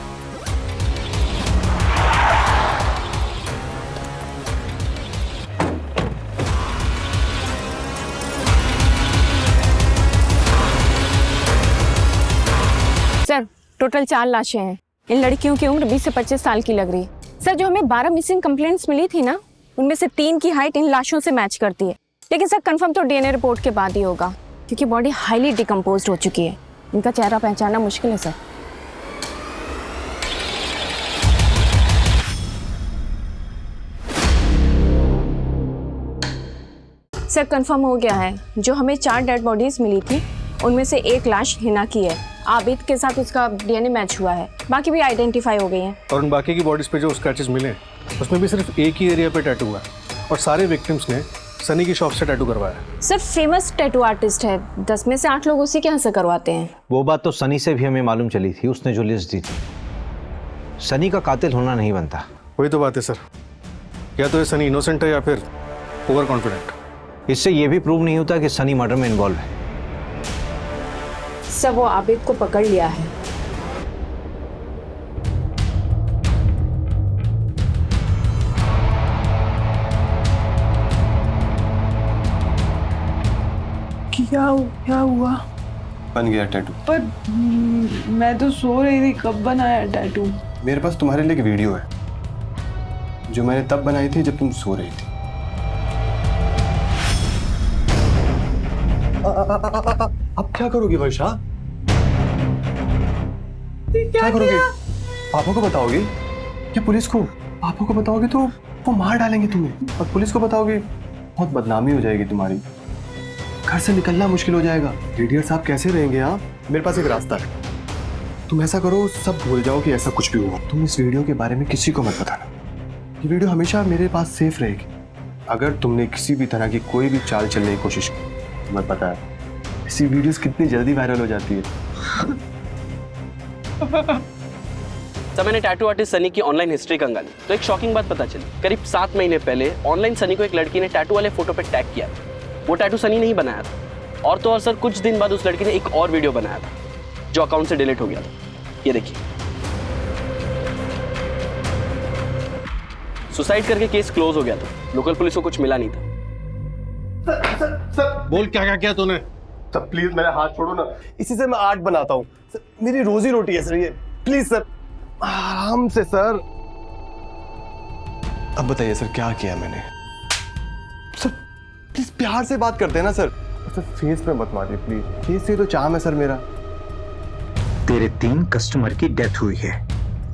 Speaker 16: सर, टोटल 4 लाशें हैं। इन लड़कियों की उम्र 20 से 25 साल की लग रही है। सर, जो हमें 12 मिसिंग कंप्लेंट्स मिली थी ना, उनमें से 3 की हाइट इन लाशों से मैच करती है। लेकिन सर कंफर्म तो डीएनए रिपोर्ट के बाद ही होगा, क्योंकि बॉडी हाईली डिकम्पोज्ड हो चुकी है। इनका चेहरा पहचानना मुश्किल है सर। सर कंफर्म हो गया है, जो हमें 4 डेड बॉडीज मिली थी उनमें से एक लाश हिना की है। आबिद के साथ उसका डीएनए मैच हुआ है, बाकी भी आइडेंटिफाई हो गई हैं।
Speaker 11: और उन बाकी की बॉडीज पे जो स्क्रैचेस मिले उसमें भी सिर्फ एक ही एरिया पे टैटू हुआ है, और सारे विक्टिम्स ने सनी की शॉप से टैटू करवाया है।
Speaker 16: सर फेमस टैटू आर्टिस्ट है, 10 में से 8 लोग उसी के यहाँ से करवाते हैं।
Speaker 14: वो बात तो सनी से भी हमें मालूम चली थी, उसने जो लिस्ट दी थी। सनी का कातिल होना नहीं बनता।
Speaker 11: वही तो बात है सर, या तो ये सनी इनोसेंट है या फिर ओवर कॉन्फिडेंट।
Speaker 14: इससे ये भी प्रूव नहीं होता कि सनी मर्डर में इन्वॉल्व है।
Speaker 16: सब वो आबिद को पकड़ लिया है।
Speaker 5: क्या हुआ?
Speaker 3: बन गया टैटू।
Speaker 5: पर मैं तो सो रही थी, कब बनाया टैटू?
Speaker 3: मेरे पास तुम्हारे लिए एक वीडियो है जो मैंने तब बनाई थी जब तुम सो रही थी। अब क्या करोगी वर्षा? क्या करोगी? पापा को बताओगी या पुलिस को? पापा को बताओगी तो वो मार डालेंगे तुम्हें, और पुलिस को बताओगी बहुत बदनामी हो जाएगी तुम्हारी। घर से निकलना मुश्किल हो जाएगा। लीडर साहब कैसे रहेंगे आप? मेरे पास एक रास्ता है। तुम ऐसा करो, सब भूल जाओ कि ऐसा कुछ भी हुआ। तुम इस वीडियो के बारे में किसी को मत बताना। ये वीडियो हमेशा मेरे पास सेफ रहेगी। अगर तुमने किसी भी तरह की कोई भी चाल चलने की कोशिश की, तुम्हें पता है ऐसी वीडियोस कितनी जल्दी वायरल हो जाती है।
Speaker 15: तब मैंने टैटू आर्टिस्ट सनी की ऑनलाइन हिस्ट्री कंगाली तो एक शॉकिंग बात पता चली। करीब 7 महीने पहले ऑनलाइन सनी को एक लड़की ने टैटू वाले फोटो पे टैग किया था। वो टैटू सनी ने ही बनाया था। और तो और सर, कुछ दिन बाद उस लड़की ने एक और वीडियो बनाया था जो अकाउंट से डिलीट हो गया था। ये देखिए, सुसाइड करके केस क्लोज हो गया था। लोकल पुलिस को कुछ मिला नहीं था।
Speaker 3: सर बोल क्या क्या किया तूने? सर प्लीज मेरा हाथ छोड़ो ना, इसी से मैं आर्ट बनाता हूँ। मेरी रोजी रोटी है सर ये। प्लीज सर, आराम से सर। अब बताइए सर क्या किया मैंने? सर प्लीज प्यार से बात करते हैं ना सर। सर फेस पे मत मारिए प्लीज, फेस से तो चाम है सर मेरा।
Speaker 17: तेरे 3 कस्टमर की डेथ हुई है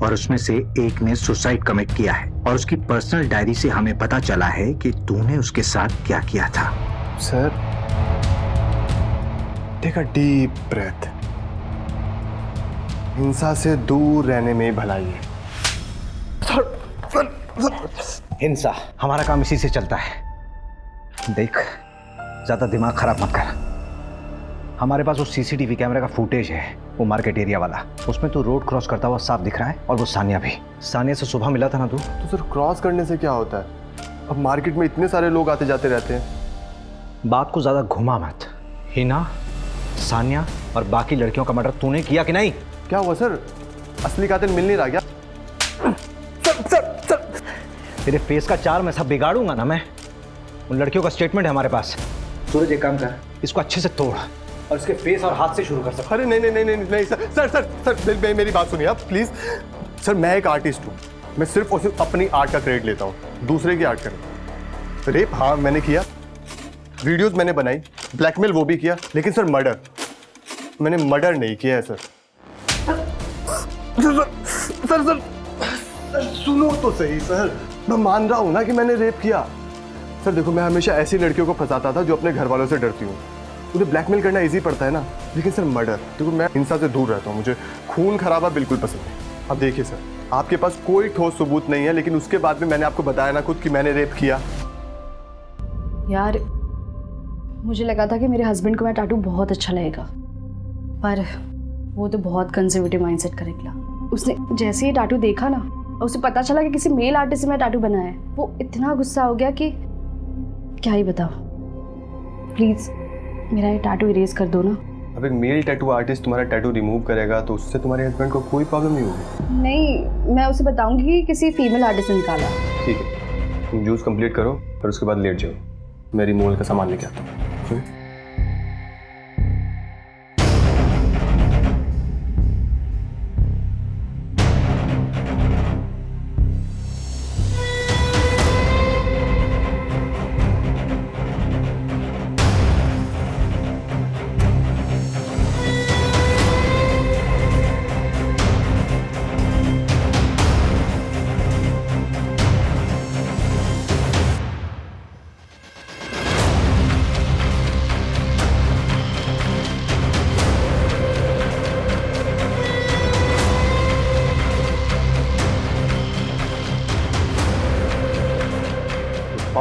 Speaker 17: और उसमें से एक ने सुसाइड कमिट किया है, और उसकी पर्सनल डायरी से हमें पता चला है कि तूने उसके साथ क्या किया था।
Speaker 3: Sir take a deep breath. हिंसा से दूर रहने में भलाई है।
Speaker 14: हिंसा, हमारा काम इसी से चलता है। देख, ज्यादा दिमाग खराब मत कर। हमारे पास वो सीसीटीवी कैमरे का फुटेज है, वो मार्केट एरिया वाला। उसमें तो रोड क्रॉस करता हुआ साफ दिख रहा है, और वो सानिया भी। सानिया से सुबह मिला था ना तू?
Speaker 3: तो सर क्रॉस करने से क्या होता है? अब मार्केट में इतने सारे लोग आते जाते रहते हैं।
Speaker 14: बात को ज्यादा घुमा मत। हिना, सानिया और बाकी लड़कियों का मर्डर तूने किया कि नहीं?
Speaker 3: क्या हुआ सर? असली कातिल मिल नहीं रहा क्या? सर
Speaker 14: तेरे फेस का चार मैं सब बिगाड़ूंगा ना मैं। उन लड़कियों का स्टेटमेंट है हमारे पास। सूरज एक काम कर, इसको अच्छे से तोड़ और इसके फेस और हाथ से शुरू कर सकता।
Speaker 3: अरे नहीं सर, मेरी बात सुनिए आप प्लीज। सर मैं एक आर्टिस्ट हूँ, मैं सिर्फ और सिर्फ अपनी आर्ट का क्रेडिट लेता हूँ, दूसरे की आर्ट का। रेप हाँ मैंने किया, वीडियोस मैंने बनाई, ब्लैकमेल वो भी किया, लेकिन सर मर्डर मैंने मर्डर नहीं किया है सर। सर सुनो तो सही सर, मैं मान रहा हूँ ना कि मैंने रेप किया। सर देखो, मैं हमेशा ऐसी लड़कियों को फंसाता था जो अपने घर वालों से डरती हूँ। मुझे ब्लैकमेल करना इजी पड़ता है ना, लेकिन सर मर्डर, देखो मैं हिंसा से दूर रहता हूँ, मुझे खून खराबा बिल्कुल पसंद नहीं। अब देखिए सर, आपके पास कोई ठोस सबूत नहीं है, लेकिन उसके बाद भी मैंने आपको बताया ना खुद कि मैंने रेप किया।
Speaker 2: यार मुझे लगा था कि मेरे हस्बैंड को मैं टैटू बहुत अच्छा लगेगा, पर वो तो बहुत कंजर्वेटिव माइंडसेट का निकला। उसने जैसे ही टैटू देखा ना, और उसे पता चला कि किसी मेल आर्टिस्ट से मैं टैटू बनाया है, वो इतना गुस्सा हो गया कि क्या ही बताओ। प्लीज मेरा ये टैटू इरेज कर दो ना।
Speaker 3: अब एक मेल टैटू आर्टिस्ट तुम्हारा टैटू रिमूव करेगा तो उससे तुम्हारे हस्बैंड को कोई प्रॉब्लम नहीं होगी।
Speaker 2: नहीं, मैं उसे बताऊंगी कि किसी फीमेल आर्टिस्ट ने निकाला।
Speaker 3: ठीक है, तुम जूस कंप्लीट करो और उसके बाद लेट जाओ, मेरी मोल का सामान लेके आता हूँ।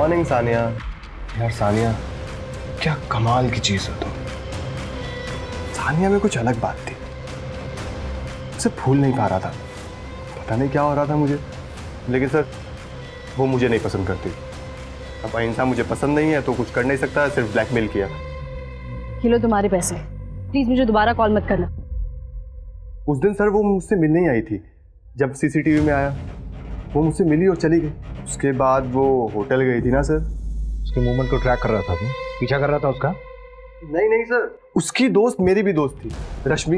Speaker 3: मॉर्निंग सानिया। यार सानिया, क्या कमाल की चीज हो तुम। सानिया में कुछ अलग बात थी, उसे भूल नहीं पा रहा था। पता नहीं क्या हो रहा था मुझे, लेकिन सर वो मुझे नहीं पसंद करती। अब इंसान मुझे पसंद नहीं है तो कुछ कर नहीं सकता, सिर्फ ब्लैकमेल किया।
Speaker 2: ये लो तुम्हारे पैसे, प्लीज मुझे दोबारा कॉल मत करना।
Speaker 3: उस दिन सर वो मुझसे मिलने ही आई थी। जब सीसीटीवी में आया वो मुझसे मिली और चली गई। उसके बाद वो होटल गई थी ना सर।
Speaker 14: उसके मूवमेंट को ट्रैक कर रहा था, तुम पीछा कर रहा था उसका?
Speaker 3: नहीं सर, उसकी दोस्त मेरी भी दोस्त थी, रश्मि।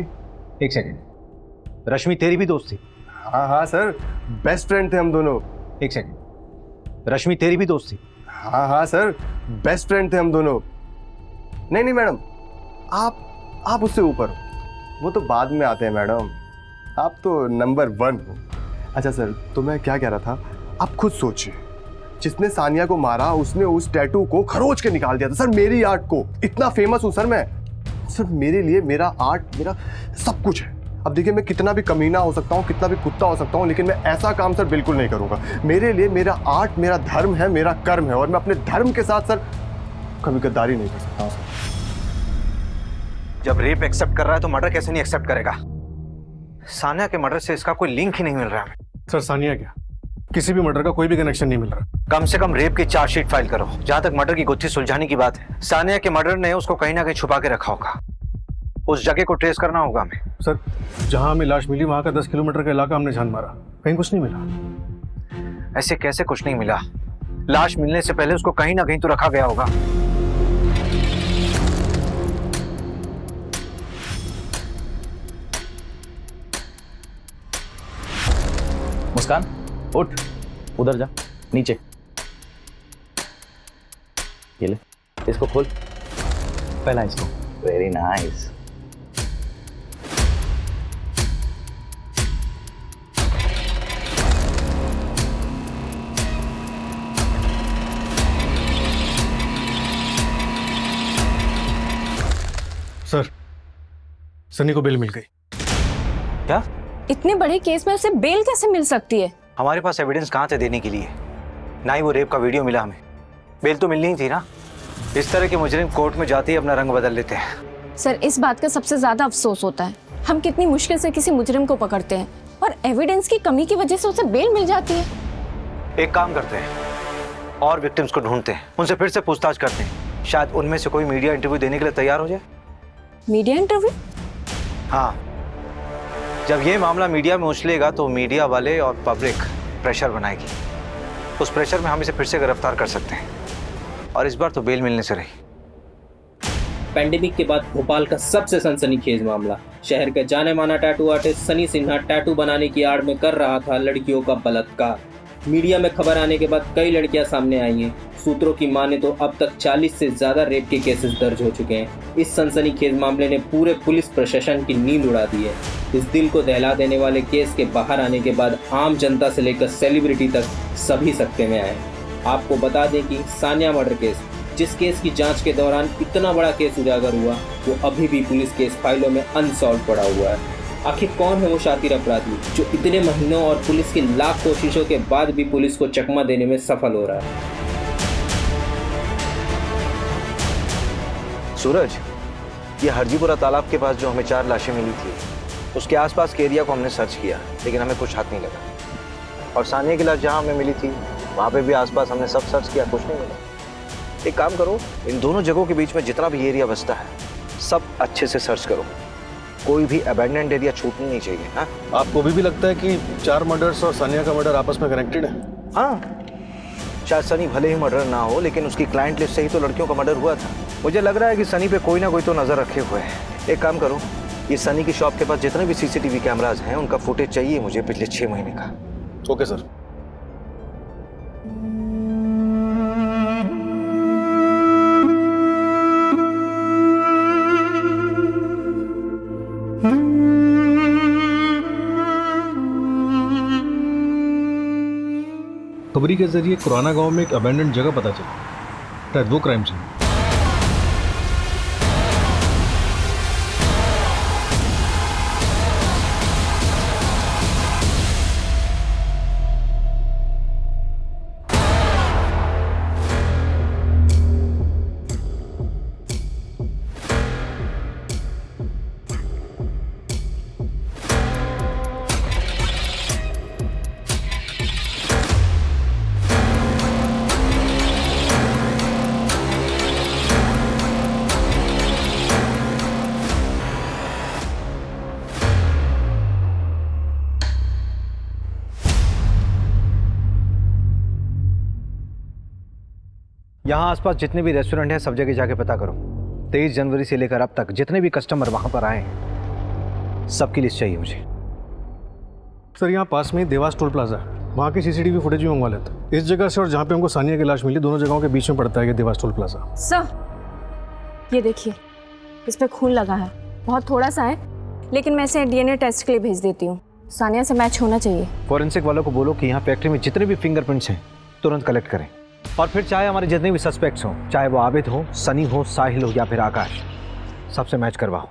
Speaker 14: एक सेकंड, रश्मि तेरी भी दोस्त थी?
Speaker 3: हाँ सर, बेस्ट फ्रेंड थे हम दोनों।
Speaker 14: एक सेकंड, रश्मि तेरी भी दोस्त थी?
Speaker 3: हाँ सर, बेस्ट फ्रेंड थे हम दोनों। नहीं मैडम, आप उससे ऊपर हो, वो तो बाद में आते हैं मैडम, आप तो नंबर 1 हो। अच्छा सर, तो मैं क्या कह रहा था, आप खुद सोचिए, जिसने सानिया को मारा उसने उस टैटू को खरोच के निकाल दिया था सर, मेरी आर्ट को। इतना फेमस हूं सर मैं, सर मेरे लिए मेरा आर्ट मेरा सब कुछ है। अब देखिए, मैं कितना भी कमीना हो सकता हूँ, कितना भी कुत्ता हो सकता हूँ, लेकिन मैं ऐसा काम सर बिल्कुल नहीं करूँगा। मेरे लिए मेरा आर्ट मेरा धर्म है, मेरा कर्म है, और मैं अपने धर्म के साथ सर कभी गद्दारी नहीं कर सकता सर।
Speaker 14: जब रेप एक्सेप्ट कर रहा है तो मर्डर कैसे नहीं एक्सेप्ट करेगा? सानिया के मर्डर से इसका कोई लिंक ही नहीं मिल रहा है।
Speaker 11: सर सानिया क्या, किसी भी मर्डर का कोई भी कनेक्शन नहीं मिल रहा।
Speaker 14: कम से कम रेप की चार्जशीट फाइल करो। जहां तक मर्डर की गुत्थी सुलझाने की बात है, सानिया के मर्डर ने उसको कहीं ना कहीं छुपा के रखा होगा। उस जगह को ट्रेस करना होगा हमें।
Speaker 11: सर, जहां हमें लाश मिली वहां का 10 किलोमीटर का इलाका हमने छान मारा, कहीं कुछ नहीं मिला।
Speaker 14: ऐसे कैसे कुछ नहीं मिला? लाश मिलने से पहले उसको कहीं ना कहीं तो रखा गया होगा।
Speaker 1: मुस्कान, उठ, उधर जा, नीचे। ये ले, इसको खोल, पहला इसको। Very nice.
Speaker 11: सर, सनी को बेल मिल गई।
Speaker 14: क्या?
Speaker 16: इतने बड़े केस में उसे बेल कैसे मिल सकती है?
Speaker 14: हमारे पास एविडेंस कहाँ थे देने के लिए? ना ही वो रेप का वीडियो मिला हमें। बेल तो मिलनी ही थी ना। इस तरह के मुजरिम कोर्ट में जाते ही अपना रंग बदल लेते हैं।
Speaker 16: सर, इस बात का सबसे ज्यादा अफसोस होता है, हम कितनी मुश्किल से किसी मुजरिम को पकड़ते हैं और एविडेंस की कमी की वजह से उसे बेल मिल जाती है।
Speaker 14: एक काम करते हैं और विक्टिम्स को ढूंढते हैं, उनसे फिर से पूछताछ करते हैं, शायद उनमें से कोई मीडिया इंटरव्यू देने के लिए तैयार हो जाए।
Speaker 16: Media interview?
Speaker 14: हाँ, जब ये मामला मीडिया में उछलेगा तो मीडिया वाले और पब्लिक प्रेशर बनाएगी। उस प्रेशर में हम इसे फिर से गिरफ्तार कर सकते हैं, और इस बार तो बेल मिलने से रही।
Speaker 18: पैंडेमिक के बाद भोपाल का सबसे सनसनीखेज मामला। शहर के जाने माना tattoo artist Sunny Sinha tattoo बनाने की आड़ में कर रहा था लड़कियों का बलात्कार। मीडिया में खबर आने के बाद कई लड़कियां सामने आई हैं। सूत्रों की माने तो अब तक 40 से ज्यादा रेप के केसेस दर्ज हो चुके हैं। इस सनसनीखेज मामले ने पूरे पुलिस प्रशासन की नींद उड़ा दी है। इस दिल को दहला देने वाले केस के बाहर आने के बाद आम जनता से लेकर सेलिब्रिटी तक सभी सकते में आए। आपको बता दें कि सानिया मर्डर केस, जिस केस की जांच के दौरान इतना बड़ा केस उजागर हुआ, वो अभी भी पुलिस केस फाइलों में अनसॉल्व पड़ा हुआ है। आखिर कौन है वो शातिर अपराधी जो इतने महीनों और पुलिस की लाख कोशिशों के बाद भी पुलिस को चकमा देने में सफल हो रहा है?
Speaker 14: सूरज, ये हरजीपुरा तालाब के पास जो हमें 4 लाशें मिली थी, उसके आसपास के एरिया को हमने सर्च किया, लेकिन हमें कुछ हाथ नहीं लगा। और सानिया की लाश जहाँ हमें मिली थी वहाँ पे भी आसपास हमने सब सर्च किया, कुछ नहीं मिला। एक काम करो, इन दोनों जगहों के बीच में जितना भी एरिया बचता है सब अच्छे से सर्च करो, कोई भी अबैंडन्ड एरिया छूटना नहीं चाहिए। हाँ,
Speaker 11: आपको भी लगता है कि 4 मर्डर्स और सानिया का मर्डर आपस में कनेक्टेड है?
Speaker 14: हाँ, शायद सनी भले ही मर्डर ना हो, लेकिन उसकी क्लाइंट लिस्ट से ही तो लड़कियों का मर्डर हुआ था। मुझे लग रहा है कि सनी पे कोई ना कोई तो नजर रखे हुए है। एक काम करो, ये सनी की शॉप के पास जितने भी सीसीटीवी कैमराज हैं उनका फुटेज चाहिए मुझे पिछले 6 महीने का।
Speaker 11: Okay sir. खबरी के जरिए कुराना गांव में एक अबैंडन्ड जगह पता चली, शायद वो क्राइम सीन।
Speaker 14: यहाँ आसपास जितने भी रेस्टोरेंट हैं सब जगह जाके पता करो। 23 जनवरी से लेकर अब तक जितने भी कस्टमर वहाँ पर आए हैं सबकी लिस्ट चाहिए मुझे।
Speaker 11: सर यहाँ पास में देवास टोल प्लाजा है, वहाँ की सीसीटीवी फुटेज भी मंगवा लेते। इस जगह से और जहाँ पे हमको सानिया की लाश मिली, दोनों जगहों के बीच में पड़ता है ये देवास टोल प्लाजा।
Speaker 16: सर ये देखिए, इस पे खून लगा है, बहुत थोड़ा सा है, लेकिन मैं इसे डीएनए टेस्ट के लिए भेज देती हूँ। सानिया से मैच होना चाहिए।
Speaker 14: फॉरेंसिक वालों को बोलो कि यहाँ फैक्ट्री में जितने भी फिंगरप्रिंट्स हैं तुरंत कलेक्ट करें, और फिर चाहे हमारे जितने भी सस्पेक्ट्स हों, चाहे वो आबिद हो, सनी हो, साहिल हो या फिर आकाश, सबसे मैच करवाओ।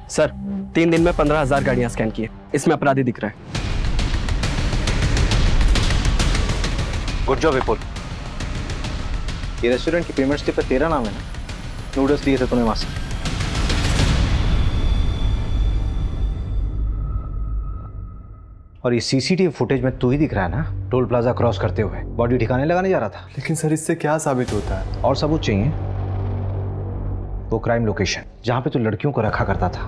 Speaker 15: सर 3 दिन में 15,000 गाड़ियां स्कैन किए, इसमें अपराधी दिख रहा है।
Speaker 14: गुड जॉब विपुल। ये रेस्टोरेंट की पेमेंट स्लिप पे तेरा नाम है ना? नूडल्स दिए थे तूने वहां से। और ये सीसीटीवी फुटेज में तू ही दिख रहा है ना, टोल प्लाजा क्रॉस करते हुए बॉडी ठिकाने लगाने जा रहा था।
Speaker 3: लेकिन सर इससे क्या साबित होता है?
Speaker 14: और सबूत चाहिए। वो क्राइम लोकेशन जहां पे तू लड़कियों को रखा करता था,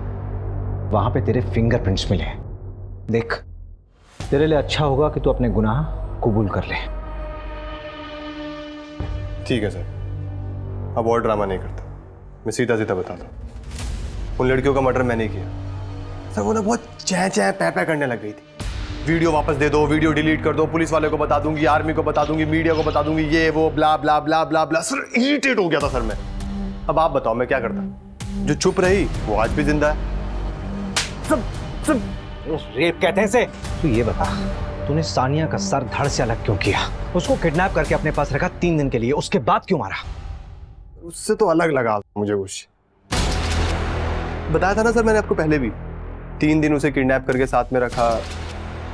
Speaker 14: वहां पे तेरे फिंगरप्रिंट्स मिले। देख, तेरे लिए अच्छा होगा कि तू अपने गुनाह कबूल कर ले।
Speaker 3: ठीक है सर, अब और ड्रामा नहीं करता, मैं सीधा सीधा बताता हूँ। उन लड़कियों का मर्डर मैंने ही किया। सर वो ना बहुत चै चै पै पै करने लग गई थी। वीडियो वापस दे दो, वीडियो डिलीट कर दो, पुलिस वाले को बता दूंगी, आर्मी को बता दूंगी, मीडिया को बता दूंगी, ये वो ब्ला ब्ला ब्ला ब्ला ब्ला। सर इरिटेट हो गया था सर मैं। अब आप बताओ मैं क्या करता? जो चुप रही वो आज भी जिंदा है।
Speaker 14: सब रेप कहते हैं इसे। तू ये बता, तूने सानिया का सर धड़ से अलग क्यों किया? उसको किडनैप करके अपने पास रखा 3 दिन के लिए, उसके बाद क्यों मारा?
Speaker 3: उससे तो अलग लगा मुझे कुछ। बताया था ना सर मैंने आपको पहले भी, 3 दिन उसे किडनैप करके साथ में रखा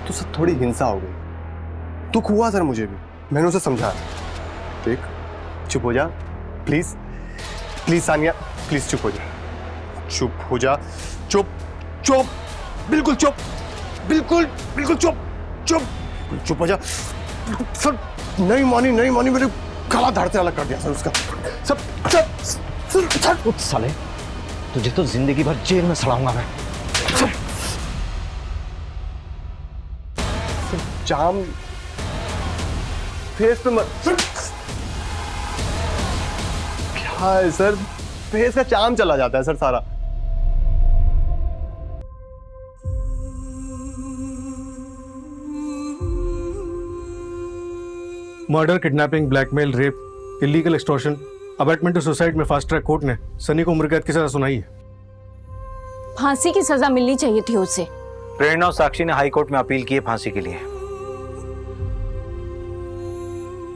Speaker 3: तो सर थोड़ी हिंसा हो गई। दुख हुआ सर मुझे भी, मैंने उसे समझाया। देख चुप हो जा प्लीज, प्लीज सानिया प्लीज चुप हो जा, चुप हो जा, चुप चुप बिल्कुल चुप, बिल्कुल बिल्कुल चुप चुप चुप हो जा। सर नहीं मानी मेरे गला धड़ से अलग कर दिया सर उसका। सब
Speaker 14: साले तुझे तो जिंदगी भर जेल में सड़ाऊंगा मैं।
Speaker 3: जाम फेस पे मत। क्या है सर, फेस का चाम चला जाता है सर सारा।
Speaker 11: Murder, kidnapping, blackmail, rape, illegal extortion, abetment to suicide में फास्ट ट्रैक कोर्ट ने सनी को उम्र कैद की सजा सुनाई है।
Speaker 16: फांसी की सजा मिलनी चाहिए थी उसे।
Speaker 14: प्रेरणा और साक्षी ने हाई कोर्ट में अपील की है फांसी के लिए।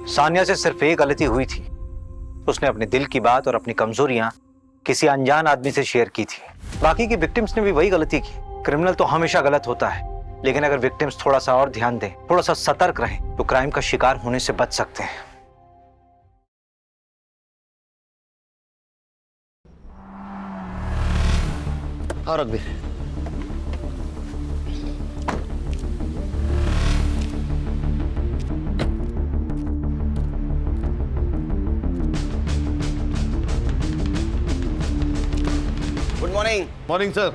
Speaker 14: सानिया से सिर्फ एक गलती हुई थी, उसने अपने दिल की बात और अपनी कमजोरियां किसी अनजान आदमी से शेयर की थी। बाकी की विक्टिम्स ने भी वही गलती की। क्रिमिनल तो हमेशा गलत होता है, लेकिन अगर विक्टिम्स थोड़ा सा और ध्यान दें, थोड़ा सा सतर्क रहें, तो क्राइम का शिकार होने से बच सकते हैं।
Speaker 19: हाँ रघुवीर, गुड मॉर्निंग।
Speaker 20: Morning sir.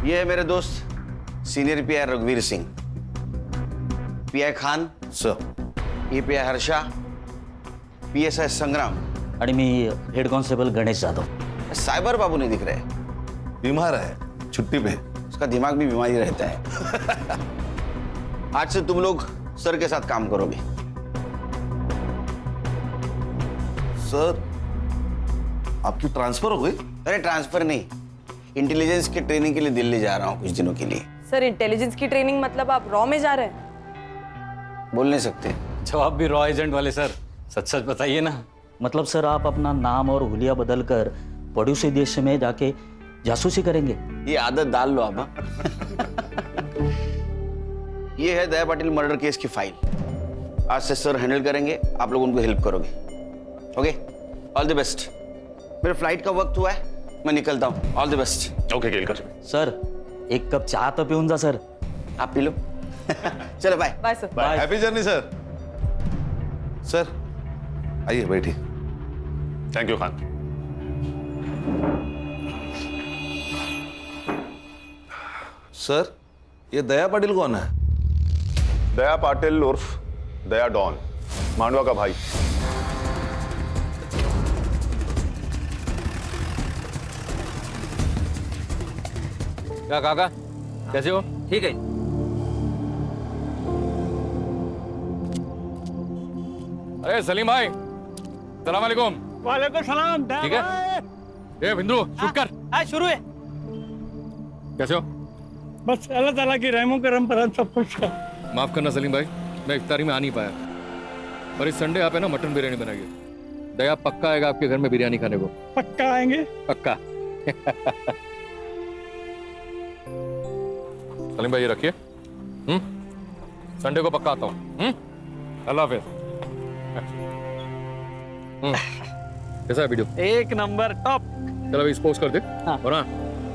Speaker 19: ये है मेरे दोस्त सीनियर पीआई रघुवीर सिंह, पीआई खान सर, ये पीआई हर्षा, पीएसआई संग्राम
Speaker 21: आणि मी head constable Ganesh Jadhav.
Speaker 19: Cyber Babu नहीं दिख रहे,
Speaker 20: बीमार है, छुट्टी पे।
Speaker 19: उसका दिमाग भी बीमारी रहता है। आज से तुम लोग सर के साथ काम करोगे।
Speaker 20: सर आपकी ट्रांसफर हो गई?
Speaker 19: अरे ट्रांसफर नहीं, इंटेलिजेंस की ट्रेनिंग के लिए दिल्ली जा रहा हूँ कुछ दिनों के लिए।
Speaker 16: सर इंटेलिजेंस की ट्रेनिंग मतलब आप रॉ में जा रहे हैं?
Speaker 19: बोल नहीं सकते।
Speaker 21: जवाब भी रॉ एजेंट वाले सर, सच सच बताइए ना। मतलब सर आप अपना नाम और हुलिया बदल कर पड़ोसी देश में जाके जासूसी करेंगे?
Speaker 19: ये आदत डाल लो आप। ये है दया पाटिल मर्डर केस की फाइल। आज से सर हैंडल करेंगे, आप लोग उनको हेल्प करोगे। Okay, all the best. मेरे फ्लाइट का वक्त हुआ है, मैं निकलता हूँ। All the best.
Speaker 21: Okay Kelkar sir, एक कप चाय तो पिऊन जा सर।
Speaker 19: आप पी लो। चलो bye.
Speaker 16: Bye sir.
Speaker 20: Bye, happy journey sir. Sir आइए बैठिए।
Speaker 6: Thank you Khan.
Speaker 20: सर ये दया पाटिल कौन है?
Speaker 4: दया पाटिल उर्फ दया डॉन, मांडवा का भाई।
Speaker 22: क्या काका, कैसे हो?
Speaker 23: ठीक है।
Speaker 22: अरे सलीम भाई, सलाम वालेकुम।
Speaker 23: वालेकुम सलाम।
Speaker 22: ठीक है। ए बिंदु, शूट कर।
Speaker 23: हाँ, शुरू है।
Speaker 22: कैसे हो?
Speaker 23: बस अल्लाह ताला की रहमो करम पर हम सब कुछ है।
Speaker 22: माफ करना सलीम भाई, मैं इफ्तारी में आ नहीं पाया, पर इस संडे आप है ना मटन बिरयानी बनाइए। दया पक्का आएगा आपके घर में बिरयानी खाने को।
Speaker 23: पक्का आएंगे?
Speaker 22: पक्का। सलीम भाई ये रखिए। संडे को पक्का आता हूँ। अल्लाह हाफिज। कैसा है वीडियो?
Speaker 23: एक नंबर टॉप।
Speaker 22: चलो अभी पोस्ट कर दे। और हाँ,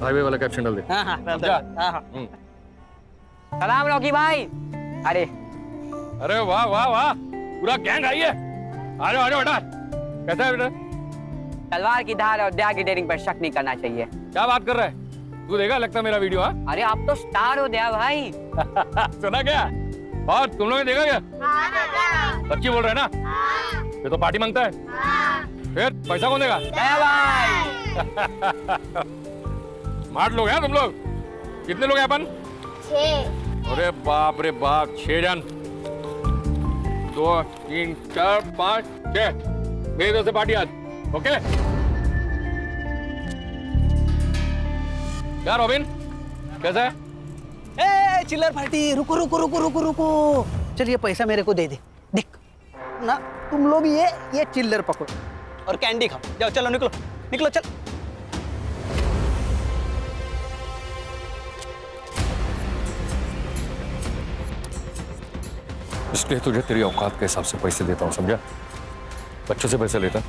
Speaker 22: हाईवे वाला कैप्शन डाल दे।
Speaker 23: सलाम रॉकी भाई। अरे
Speaker 22: अरे वाह वाह वाह, पूरा गैंग आई है। आ जाओ बेटा। कैसा है बेटा?
Speaker 23: तलवार की धार और दया की डेयरिंग पर शक नहीं करना चाहिए।
Speaker 22: क्या बात कर रहा है तू? देखा लगता मेरा वीडियो? हाँ
Speaker 23: अरे आप तो स्टार हो दया भाई।
Speaker 22: सुना क्या? और तुम लोगों ने देखा क्या? सच्ची बोल रहे हैं ना? ये तो पार्टी मांगता है। फिर पैसा कौन देगा?
Speaker 23: दया भाई।
Speaker 22: स्मार्ट लोग हैं तुम लोग। कितने लोग हैं अपन? 6। अरे बाप रे बाप, 6 जन। 2 3 4 5 6 मेरी तरफ से पार्टी आज। ओके क्या रॉबिन, कैसा है?
Speaker 23: ए चिल्लर पार्टी, रुको रुको रुको रुको रुको। चल ये पैसा मेरे को दे दे। देख ना, तुम लोग ये चिल्लर पकड़ो और कैंडी खाओ। जाओ चलो, निकलो निकलो चल।
Speaker 22: इसलिए तुझे तेरी औकात के हिसाब से पैसे देता हूँ, समझा? बच्चों से पैसे लेता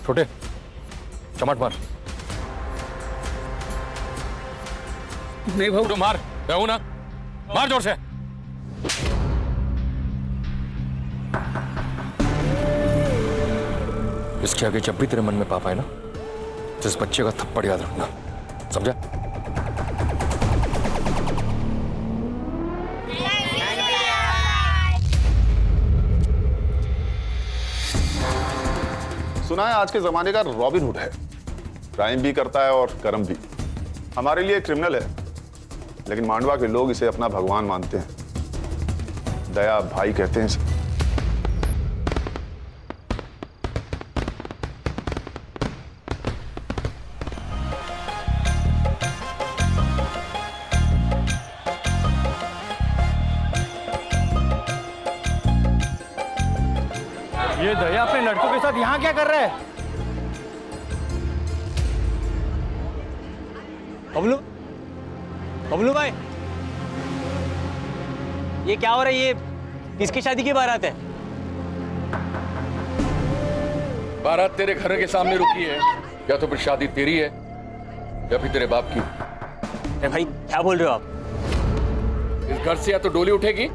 Speaker 22: छोटे, चमाट मार।
Speaker 23: नहीं भाऊ,
Speaker 22: तो मार। कहूँ ना, मार जोर से। इसके आगे जब भी तेरे मन में पाप आए ना, तो इस बच्चे का थप्पड़ याद रखना, समझा?
Speaker 4: सुना है आज के जमाने का रॉबिन हुड है, क्राइम भी करता है और कर्म भी। हमारे लिए क्रिमिनल है, लेकिन मांडवा के लोग इसे अपना भगवान मानते हैं। दया भाई कहते हैं इसे।
Speaker 23: ये दया अपने लड़कों के साथ यहाँ क्या कर रहा है? बबलू, बबलू भाई, ये क्या हो रहा है? ये किसकी शादी की बारात है?
Speaker 22: बारात तेरे घर के सामने रुकी है, या तो फिर शादी तेरी है या फिर तेरे बाप की।
Speaker 23: अरे भाई क्या बोल रहे हो आप?
Speaker 22: इस घर से या तो डोली उठेगी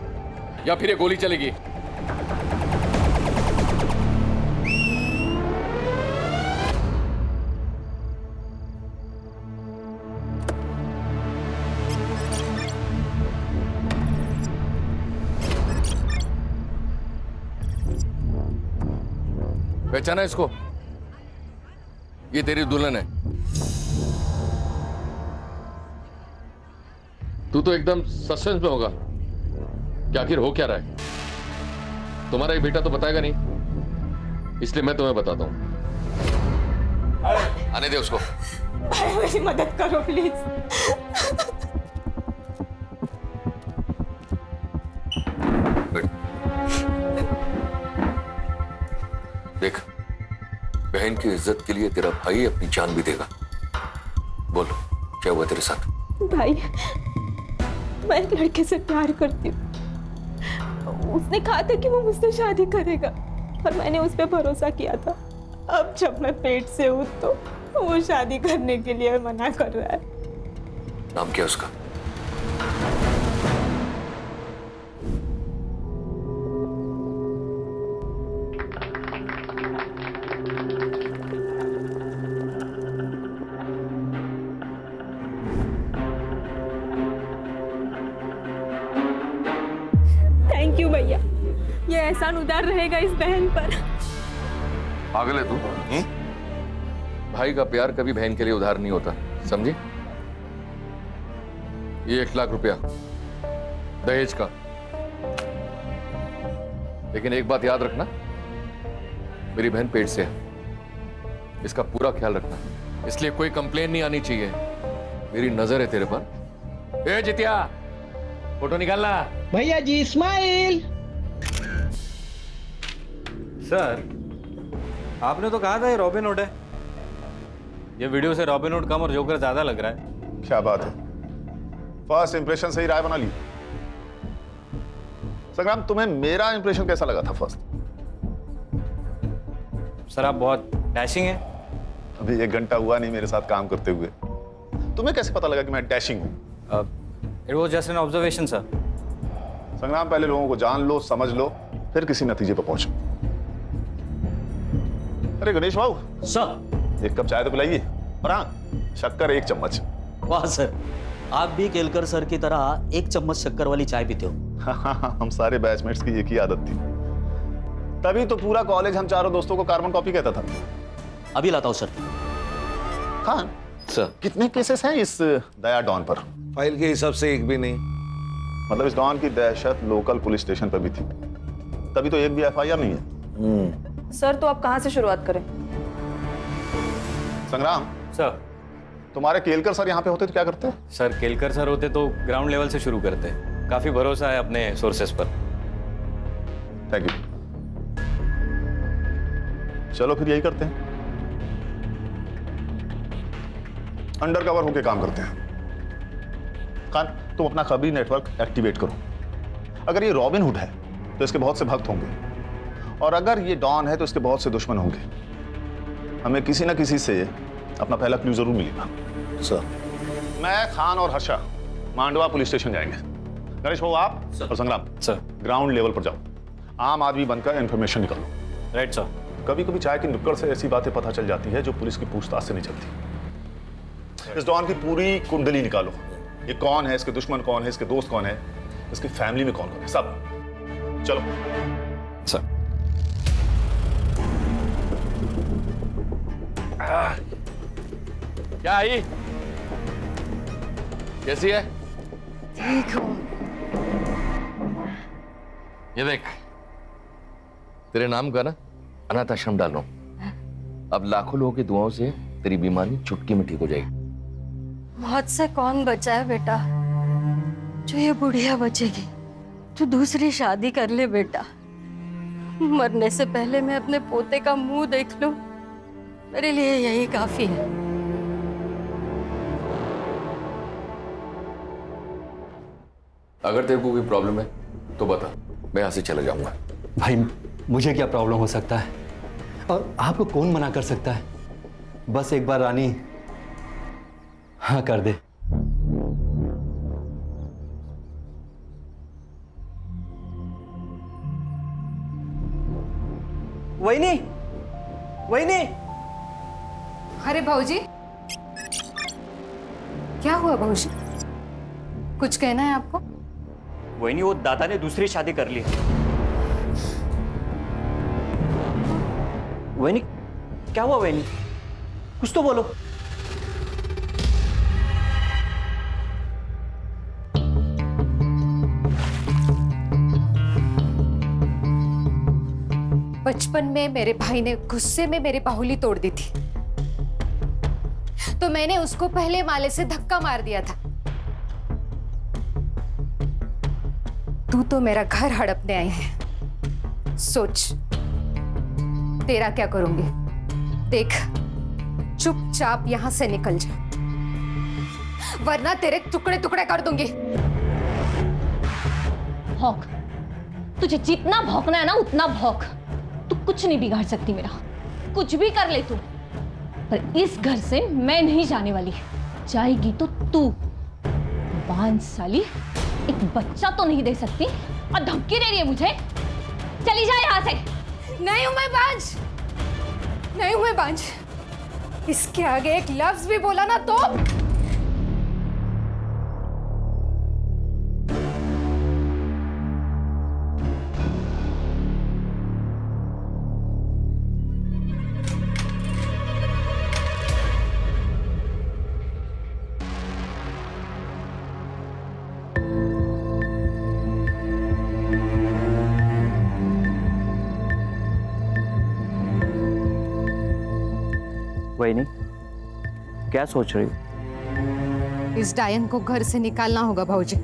Speaker 22: या फिर ये गोली चलेगी। पहचाना इसको? ये तेरी दुल्हन है। तू तो एकदम सस्पेंस में होगा कि आखिर हो क्या रहा है। तुम्हारा ये बेटा तो बताएगा नहीं, इसलिए मैं तुम्हें बताता हूं। आने दे उसको।
Speaker 24: मेरी मदद करो प्लीज।
Speaker 22: देख, बहन की इज्जत के लिए तेरा भाई अपनी जान भी देगा। बोल, क्या हुआ तेरे साथ?
Speaker 24: भाई, मैं एक लड़के से प्यार करती हूँ। उसने कहा था कि वो मुझसे शादी करेगा और मैंने उस पर भरोसा किया था। अब जब मैं पेट से हूँ तो वो शादी करने के लिए मना कर रहा है।
Speaker 22: नाम क्या उसका?
Speaker 24: एहसान उतार रहेगा इस बहन पर।
Speaker 22: पागल है तू? भाई का प्यार कभी बहन के लिए उधार नहीं होता, समझी? ये 1 लाख रुपया दहेज का। लेकिन एक बात याद रखना, मेरी बहन पेट से है, इसका पूरा ख्याल रखना, इसलिए कोई कंप्लेन नहीं आनी चाहिए। मेरी नजर है तेरे पर। ए जितिया, फोटो निकालना।
Speaker 23: भैया जी स्माइल।
Speaker 21: सर, आपने तो कहा था ये रॉबिन हुड है। ये वीडियो से रॉबिन हुड कम और जोकर ज्यादा लग रहा है।
Speaker 4: क्या बात है, फर्स्ट इंप्रेशन से ही राय बना ली। संग्राम, तुम्हें मेरा इंप्रेशन कैसा लगा था फर्स्ट?
Speaker 21: सर आप बहुत डैशिंग हैं।
Speaker 4: अभी 1 घंटा हुआ नहीं मेरे साथ काम करते हुए, तुम्हें कैसे पता लगा कि मैं डैशिंग हूं?
Speaker 21: It was just an observation sir.
Speaker 4: संग्राम, पहले लोगों को जान लो, समझ लो, फिर किसी नतीजे पर पहुंचो। अरे गणेश बाबू
Speaker 21: सर,
Speaker 4: 1 कप चाय तो पिलाइए, और हाँ, शक्कर 1 चम्मच।
Speaker 21: वाह सर, आप भी केलकर सर की तरह 1 चम्मच शक्कर वाली चाय पीते हो।
Speaker 4: हम सारे बैचमेट्स की एक ही आदत थी, तभी तो पूरा कॉलेज हम चारों दोस्तों को कार्बन कॉपी कहता था।
Speaker 21: अभी लाता हूं सर।
Speaker 4: हाँ
Speaker 21: सर,
Speaker 4: कितने केसेस हैं इस दया डॉन पर?
Speaker 20: फाइल के हिसाब से एक भी नहीं।
Speaker 4: मतलब इस डॉन की दहशत लोकल पुलिस स्टेशन पर भी थी, तभी तो एक भी FIR नहीं है।
Speaker 5: सर, तो आप कहाँ से शुरुआत करें?
Speaker 4: संग्राम
Speaker 21: सर,
Speaker 4: तुम्हारे केलकर सर यहाँ पे होते तो क्या करते?
Speaker 21: सर केलकर सर होते तो ग्राउंड लेवल से शुरू करते। काफी भरोसा है अपने सोर्सेस पर।
Speaker 4: Thank you. चलो फिर यही करते हैं, अंडर कवर होके काम करते हैं। खान, तुम अपना खबरी नेटवर्क एक्टिवेट करो। अगर ये रॉबिन हुड है तो इसके बहुत से भक्त होंगे, और अगर ये डॉन है तो इसके बहुत से दुश्मन होंगे। हमें किसी ना किसी से अपना पहला क्लू जरूर मिलेगा।
Speaker 20: सर,
Speaker 4: मैं, खान और हर्षा मांडवा पुलिस स्टेशन जाएंगे। गणेश बाबू आप और संग्राम
Speaker 21: सर
Speaker 4: ग्राउंड लेवल पर जाओ, आम आदमी बनकर इंफॉर्मेशन निकालो।
Speaker 21: Right sir.
Speaker 4: कभी कभी चाय की नुक्कड़ से ऐसी बातें पता चल जाती है जो पुलिस की पूछताछ से नहीं चलती। इस डॉन की पूरी कुंडली निकालो, ये कौन है, इसके दुश्मन कौन है, इसके दोस्त कौन है, इसकी फैमिली में कौन कौन है, सब। चलो
Speaker 21: सर। क्या आई, कैसी है?
Speaker 8: ठीक हूँ।
Speaker 22: ये देख, तेरे नाम का ना अनाथ आश्रम डाल रहा हूं। अब लाखों लोगों की दुआओं से तेरी बीमारी चुटकी में ठीक हो जाएगी।
Speaker 8: मौत से कौन बचा है बेटा? जो ये बुढ़िया बचेगी। तू दूसरी शादी कर ले बेटा। मरने से पहले मैं अपने पोते का मुंह देख लूं, मेरे लिए यही काफी है।
Speaker 22: अगर तेरे को कोई प्रॉब्लम है तो बता, मैं यहां से चला जाऊंगा।
Speaker 14: भाई मुझे क्या प्रॉब्लम हो सकता है, और आपको कौन मना कर सकता है? बस एक बार रानी हाँ कर दे।
Speaker 23: वहीनी, वहीनी।
Speaker 9: अरे भाऊजी, क्या हुआ भाऊजी? कुछ कहना है आपको?
Speaker 21: वही वो दादा ने दूसरी शादी कर ली।
Speaker 14: वहीनी, क्या हुआ वहीनी? कुछ तो बोलो।
Speaker 9: बचपन में मेरे भाई ने गुस्से में मेरी बाहुली तोड़ दी थी, तो मैंने उसको पहले माले से धक्का मार दिया था। तू तो मेरा घर हड़पने आई है, सोच तेरा क्या करूंगी। देख, चुपचाप यहां से निकल जा, वरना तेरे टुकड़े टुकड़े कर दूंगी।
Speaker 24: भौंक, तुझे जितना भौंकना है ना उतना भौंक। तू कुछ नहीं बिगाड़ सकती मेरा, कुछ भी कर ले तू, पर इस घर से मैं नहीं जाने वाली। जाएगी तो तू। बांझ साली, एक बच्चा तो नहीं दे सकती और धमकी दे रही है मुझे। चली जा यहां से।
Speaker 9: नहीं हूं मैं बांझ, नहीं हूं मैं बांझ। इसके आगे एक लफ्ज भी बोला ना तो
Speaker 15: क्या सोच रही हो?
Speaker 9: इस डायन को घर से निकालना होगा भाऊजी।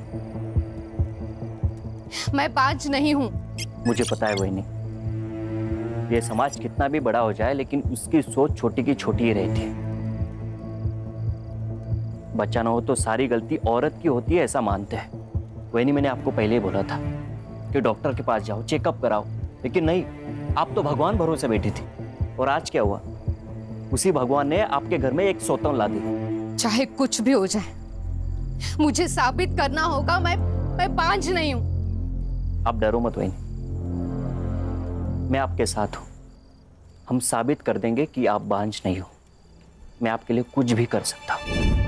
Speaker 9: मैं बाज नहीं हूं।
Speaker 15: मुझे पता है वही, ये समाज कितना भी बड़ा हो जाए लेकिन उसकी सोच छोटी की छोटी ही रहती है। बच्चा ना हो तो सारी गलती औरत की होती है, ऐसा मानते हैं। वही नहीं, मैंने आपको पहले ही बोला था कि डॉक्टर के पास जाओ, चेकअप कराओ, लेकिन नहीं, आप तो भगवान भरोसे बैठी थी। और आज क्या हुआ? उसी भगवान ने आपके घर में एक सौतन ला दी।
Speaker 9: चाहे कुछ भी हो जाए, मुझे साबित करना होगा मैं बांझ नहीं हूं।
Speaker 15: आप डरो मत वही, मैं आपके साथ हूं। हम साबित कर देंगे कि आप बांझ नहीं हो। मैं आपके लिए कुछ भी कर सकता हूं।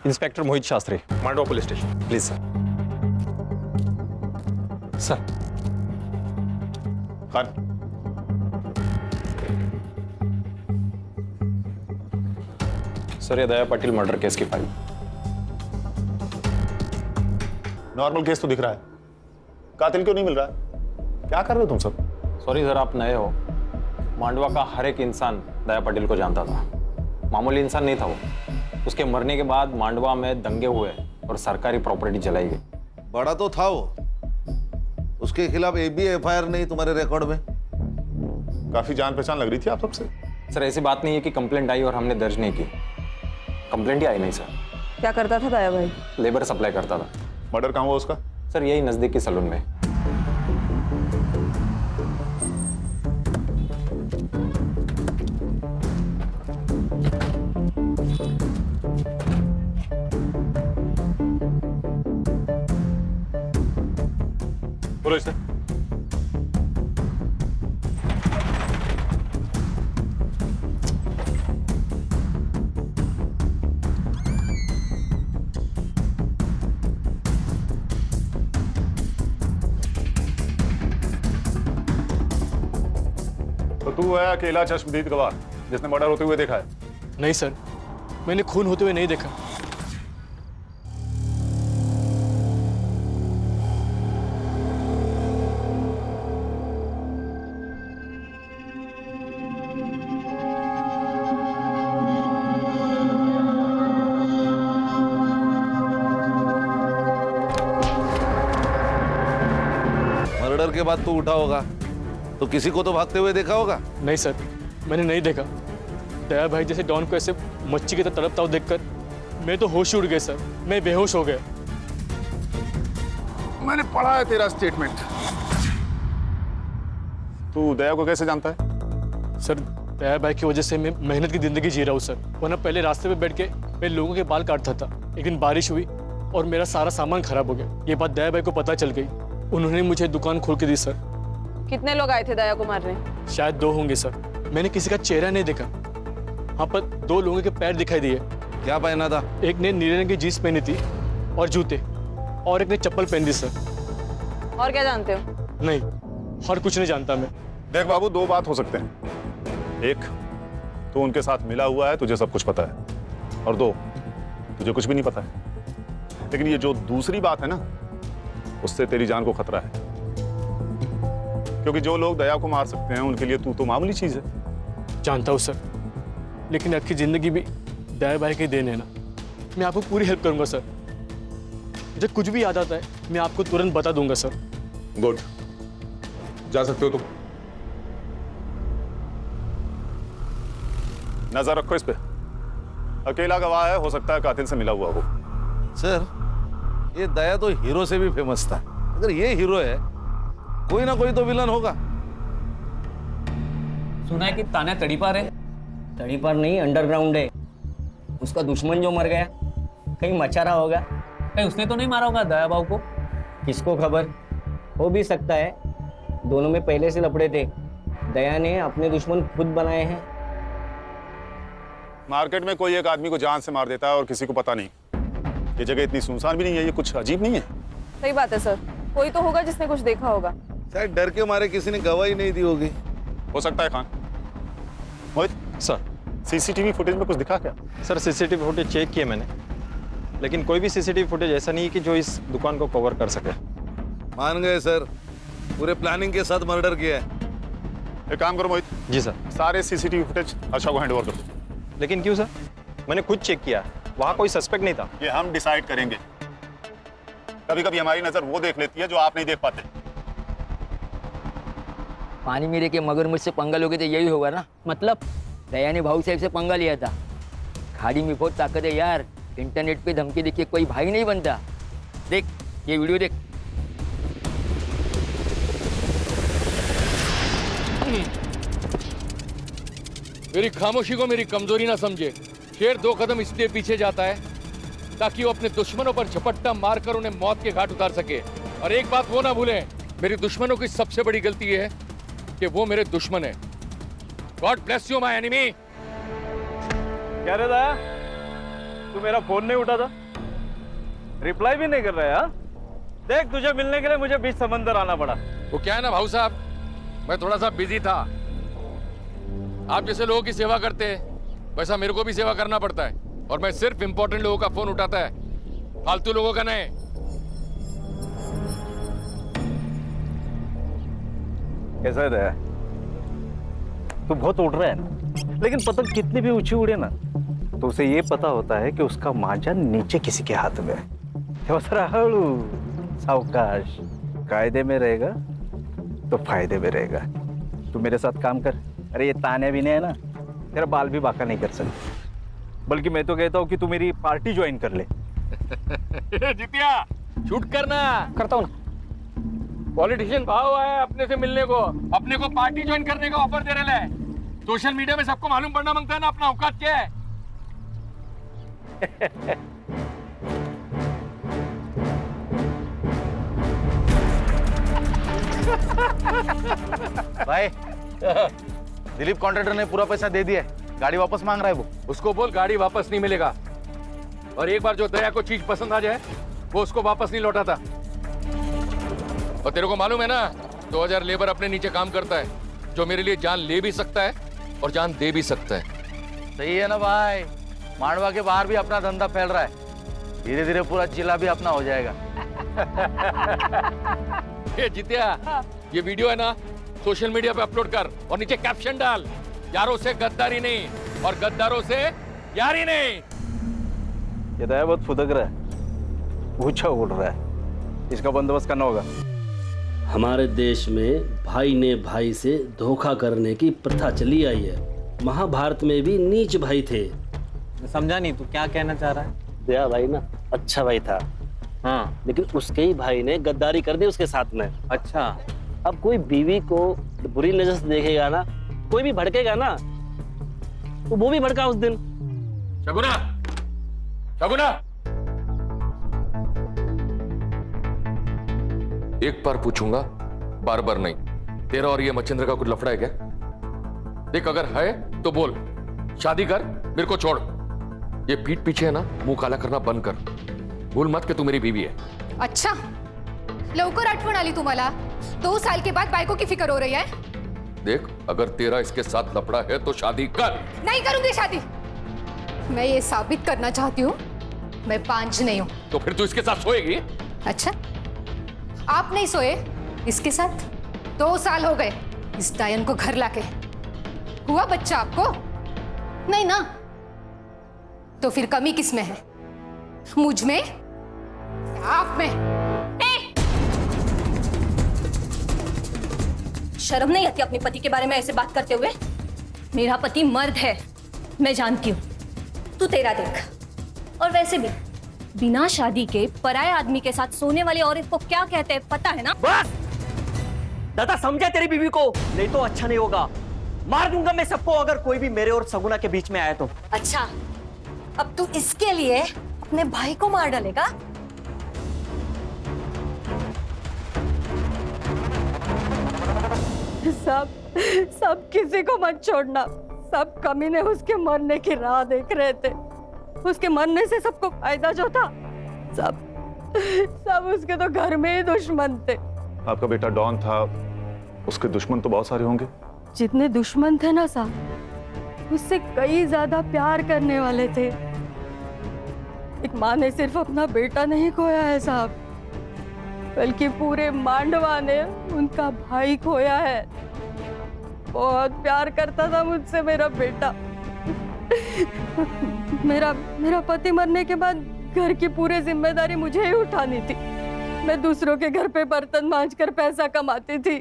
Speaker 7: Inspector Mohit Shastri, Mandwa police station, please sir. Sir.
Speaker 4: Khan,
Speaker 7: sir ये दया पाटिल मर्डर केस की फाइल।
Speaker 4: नॉर्मल केस तो दिख रहा है, कातिल क्यों नहीं मिल रहा है? क्या कर रहे हो तुम सब?
Speaker 7: सॉरी सर, आप नए हो। मांडवा का हर एक इंसान दया पाटिल को जानता था। मामूली इंसान नहीं था वो। उसके मरने के बाद मांडवा में दंगे हुए और सरकारी प्रॉपर्टी जलाई गई।
Speaker 20: बड़ा तो था वो, उसके खिलाफ एफआईआर नहीं तुम्हारे रिकॉर्ड में?
Speaker 4: काफी जान पहचान लग रही थी आप सबसे।
Speaker 7: सर ऐसी बात नहीं है कि कंप्लेंट आई और हमने दर्ज नहीं की। कंप्लेंट ही आई नहीं सर।
Speaker 5: क्या करता था दया भाई?
Speaker 7: लेबर सप्लाई करता था।
Speaker 4: मर्डर कहाँ हुआ उसका?
Speaker 7: सर यही नजदीकी सलून में।
Speaker 4: बोलो इसे। तो तू है अकेला चश्मदीद गवाह जिसने मर्डर होते हुए देखा है?
Speaker 11: नहीं सर, मैंने खून होते हुए नहीं देखा।
Speaker 20: मर्डर के बाद तू उठा होगा तो किसी को तो भागते हुए देखा होगा?
Speaker 11: नहीं सर, मैंने नहीं देखा। दया भाई जैसे डॉन को ऐसे मच्छी की तरह तड़पता हुआ देखकर मैं तो होश उड़ गया सर। मैं बेहोश हो गया।
Speaker 4: मैंने पढ़ा है तेरा स्टेटमेंट। तू दया को कैसे जानता है?
Speaker 11: सर दया भाई की वजह से मैं मेहनत की जिंदगी जी रहा हूँ सर। वरना पहले रास्ते पे बैठ के मैं लोगों के बाल काटता था। एक दिन बारिश हुई और मेरा सारा सामान खराब हो गया। ये बात दया भाई को पता चल गई। उन्होंने मुझे दुकान खोल के दी सर।
Speaker 5: कितने लोग आए थे दया को मारने?
Speaker 11: शायद 2 होंगे सर। मैंने किसी का चेहरा नहीं देखा। हाँ पर 2 लोगों के पैर दिखाई दिए।
Speaker 20: क्या पहना था?
Speaker 11: एक ने नीले रंग की जीन्स पहनी थी और जूते, और एक ने चप्पल पहनी थी सर।
Speaker 5: और क्या जानते हो?
Speaker 11: नहीं, और कुछ नहीं जानता मैं।
Speaker 4: देख बाबू, 2 बात हो सकते हैं। एक, तू उनके साथ मिला हुआ है, तुझे सब कुछ पता है। और 2, तुझे कुछ भी नहीं पता है। लेकिन ये जो दूसरी बात है ना, उससे तेरी जान को खतरा है। क्योंकि जो लोग दया को मार सकते हैं उनके लिए तू तो मामूली चीज है।
Speaker 11: जानता हूँ सर, लेकिन आपकी जिंदगी भी दया भाई के देन है ना। मैं आपको पूरी हेल्प करूंगा सर। मुझे कुछ भी याद आता है मैं आपको तुरंत बता दूंगा सर।
Speaker 4: गुड, जा सकते हो तुम। नजर रखो इस पे। अकेला गवाह है, हो सकता है कातिल से मिला हुआ हो।
Speaker 20: सर ये दया तो हीरो से भी फेमस था। अगर ये हीरो है, कोई ना कोई तो विलन होगा।
Speaker 15: सुना है कि ताना तड़ीपार है। तड़ीपार नहीं, अंडरग्राउंड है। उसका दुश्मन जो मर गया कहीं मचा रहा होगा। कहीं उसने तो नहीं मारा होगा दया बाबू को? किसको खबर, हो भी सकता है। दोनों में पहले से लपड़े थे। दया ने अपने दुश्मन खुद बनाए हैं।
Speaker 4: मार्केट में कोई एक आदमी को जान से मार देता है और किसी को पता नहीं। ये जगह इतनी सुनसान भी नहीं है, ये कुछ अजीब नहीं है?
Speaker 5: सही बात है सर, कोई तो होगा जिसने कुछ देखा होगा।
Speaker 20: शायद डर के मारे किसी ने गवाही नहीं दी होगी।
Speaker 4: हो सकता है खान। मोहित
Speaker 7: सर,
Speaker 4: सीसीटीवी फुटेज में कुछ दिखा क्या?
Speaker 7: सर सीसीटीवी फुटेज चेक किए मैंने, लेकिन कोई भी सीसीटीवी फुटेज ऐसा नहीं है कि जो इस दुकान को कवर कर सके।
Speaker 20: मान गए सर, पूरे प्लानिंग के साथ मर्डर किया है।
Speaker 4: एक काम करो मोहित।
Speaker 7: जी सर।
Speaker 4: सारे सीसीटीवी फुटेज हर्षा को हैंड ओवर कर दो।
Speaker 7: लेकिन क्यों सर? मैंने खुद चेक किया, वहां कोई सस्पेक्ट नहीं था।
Speaker 4: ये हम डिसाइड करेंगे। कभी कभी हमारी नजर वो देख लेती है जो आप नहीं देख पाते।
Speaker 10: पानी में रह के मगरमच्छ से पंगा लोगे तो यही होगा ना। मतलब दया ने भाऊ साहब से पंगा लिया था। खाड़ी में बहुत ताकत है यार, इंटरनेट पे धमकी देख के कोई भाई नहीं बनता। देख ये वीडियो देख।
Speaker 22: मेरी खामोशी को मेरी कमजोरी ना समझे। शेर 2 कदम इसलिए पीछे जाता है ताकि वो अपने दुश्मनों पर झपट्टा मारकर उन्हें मौत के घाट उतार सके। और एक बात वो ना भूलें, मेरी दुश्मनों की सबसे बड़ी गलती ये है कि वो मेरे दुश्मन है। God bless you my enemy.
Speaker 7: क्या रे दया, तू मेरा फोन नहीं उठाता, रिप्लाई भी नहीं कर रहा है? देख तुझे मिलने के लिए मुझे बीच समंदर आना पड़ा।
Speaker 22: वो क्या है ना भाऊ साहब, मैं थोड़ा सा बिजी था। आप जैसे लोगों की सेवा करते हैं वैसा मेरे को भी सेवा करना पड़ता है, और मैं सिर्फ इंपॉर्टेंट लोगों का फोन उठाता है, फालतू लोगों का नहीं।
Speaker 7: कैसा है दया? तू बहुत उड़ रहा है ना, लेकिन पतंग कितनी भी ऊंची उड़े ना तो उसे ये पता होता है कि उसका मांझा नीचे किसी के हाथ में है। सावकाश, कायदे में रहेगा तो फायदे में रहेगा। तू मेरे साथ काम कर। अरे ये ताने भी नहीं है ना, तेरा बाल भी बाका नहीं कर सकते। बल्कि मैं तो कहता हूँ कि तू मेरी पार्टी ज्वाइन कर ले।
Speaker 22: जितिया शूट करना।
Speaker 7: करता हूँ।
Speaker 22: पॉलिटिशियन भाव आया अपने से मिलने को, अपने को पार्टी ज्वाइन करने का ऑफर दे रहे हैं। सोशल मीडिया में सबको मालूम पड़ना मांगता है ना अपना औकात क्या है।
Speaker 20: भाई दिलीप कॉन्ट्रैक्टर ने पूरा पैसा दे दिया है, गाड़ी वापस मांग रहा है वो।
Speaker 22: उसको बोल गाड़ी वापस नहीं मिलेगा, और एक बार जो दया को चीज पसंद आ जाए वो उसको वापस नहीं लौटाता। और तेरे को मालूम है ना 2000 लेबर अपने नीचे काम करता है, जो मेरे लिए जान ले भी सकता है और जान दे भी सकता है।
Speaker 20: सही है ना भाई, मांडवा के बाहर भी अपना धंधा फैल रहा है, धीरे धीरे पूरा जिला भी अपना हो जाएगा।
Speaker 22: ये जितिया, ये वीडियो है ना सोशल मीडिया पे अपलोड कर और नीचे कैप्शन डाल, यारों से गद्दारी नहीं और गद्दारों से यारी नहीं।
Speaker 7: ये दया बहुत फुदक रहा है, ऊंचा उड़ रहा है, इसका बंदोबस्त करना होगा।
Speaker 15: हमारे देश में भाई ने भाई से धोखा करने की प्रथा चली आई है। महाभारत में भी नीच भाई थे।
Speaker 7: समझा नहीं, तू क्या कहना चाह रहा है?
Speaker 15: दया भाई ना अच्छा भाई था,
Speaker 7: हाँ,
Speaker 15: लेकिन उसके ही भाई ने गद्दारी कर दी उसके साथ में।
Speaker 7: अच्छा,
Speaker 15: अब कोई बीवी को बुरी नजर से देखेगा ना, कोई भी भड़केगा ना, तो वो भी भड़का उस दिन।
Speaker 22: शगुना, शगुना, एक बार पूछूंगा, बार बार नहीं। तेरा और ये मच्छिंद्र का कुछ लफड़ा है क्या? देख अगर है तो बोल, शादी कर, मेरे को छोड़। ये पीठ पीछे है ना, मुंह काला करना बंद कर। भूल मत कि तू मेरी बीवी है।
Speaker 9: अच्छा, लवकर आठवण आली तुम्हाला? 2 साल के बाद बायको की फिक्र हो रही है?
Speaker 22: देख अगर तेरा इसके साथ लफड़ा है तो शादी कर।
Speaker 9: नहीं करूंगी शादी। मैं ये साबित करना चाहती हूँ मैं पांच नहीं हूँ।
Speaker 22: तो फिर तू इसके साथ सोएगी?
Speaker 9: अच्छा, आप नहीं सोए इसके साथ? 2 साल हो गए इस डायन को घर लाके। हुआ बच्चा आपको? नहीं ना? तो फिर कमी किस में है? मुझ में? आप में?
Speaker 24: शर्म नहीं आती अपने पति के बारे में ऐसे बात करते हुए? मेरा पति मर्द है, मैं जानती हूँ, तू तेरा देख। और वैसे भी बिना शादी के पराये आदमी के साथ सोने वाली औरत को क्या कहते हैं पता है ना?
Speaker 15: बस दादा समझा तेरी बीवी को, नहीं तो अच्छा नहीं होगा। मार दूंगा मैं सबको अगर कोई भी मेरे और सगुना के बीच में आया तो।
Speaker 24: अच्छा, अब तू इसके लिए अपने भाई को मार डालेगा? सब किसी को मत छोड़ना। सब कमीने उसके मरने की राह देख रहे थे। उसके मरने से सबको फायदा जो था, सब उसके तो घर में ही दुश्मन थे।
Speaker 4: आपका बेटा डॉन था, उसके दुश्मन तो बहुत सारे होंगे।
Speaker 8: जितने दुश्मन थे ना साहब, उससे कई ज्यादा प्यार करने वाले थे। एक माँ ने सिर्फ अपना बेटा नहीं खोया है साहब, बल्कि पूरे मांडवा ने उनका भाई खोया है। बहुत प्यार करता था मुझसे मेरा बेटा। मेरा पति मरने के बाद घर की पूरी जिम्मेदारी मुझे ही उठानी थी। मैं दूसरों के घर पे बर्तन मांजकर पैसा कमाती थी।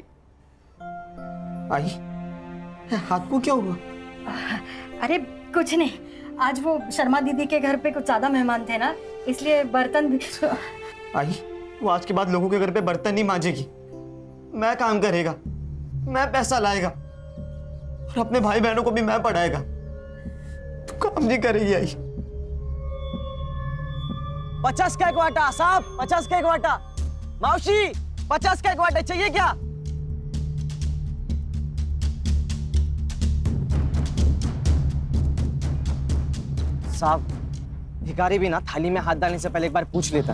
Speaker 23: आई, हाथ को क्या हुआ?
Speaker 8: अरे कुछ नहीं, आज वो शर्मा दीदी के घर पे कुछ ज्यादा मेहमान थे ना, इसलिए बर्तन भी।
Speaker 23: आई, वो आज के बाद लोगों के घर पे बर्तन नहीं मांजेगी। मैं काम करेगा, मैं पैसा लाएगा और अपने भाई बहनों को भी मैं पढ़ाएगा। तू काम नहीं करेगी आई। 50 का एक वाटा साहब, 50 का एक वाटा। मौसी 50 का एक वाटा चाहिए क्या? साहब, भिखारी भी ना थाली में हाथ डालने से पहले एक बार पूछ लेता।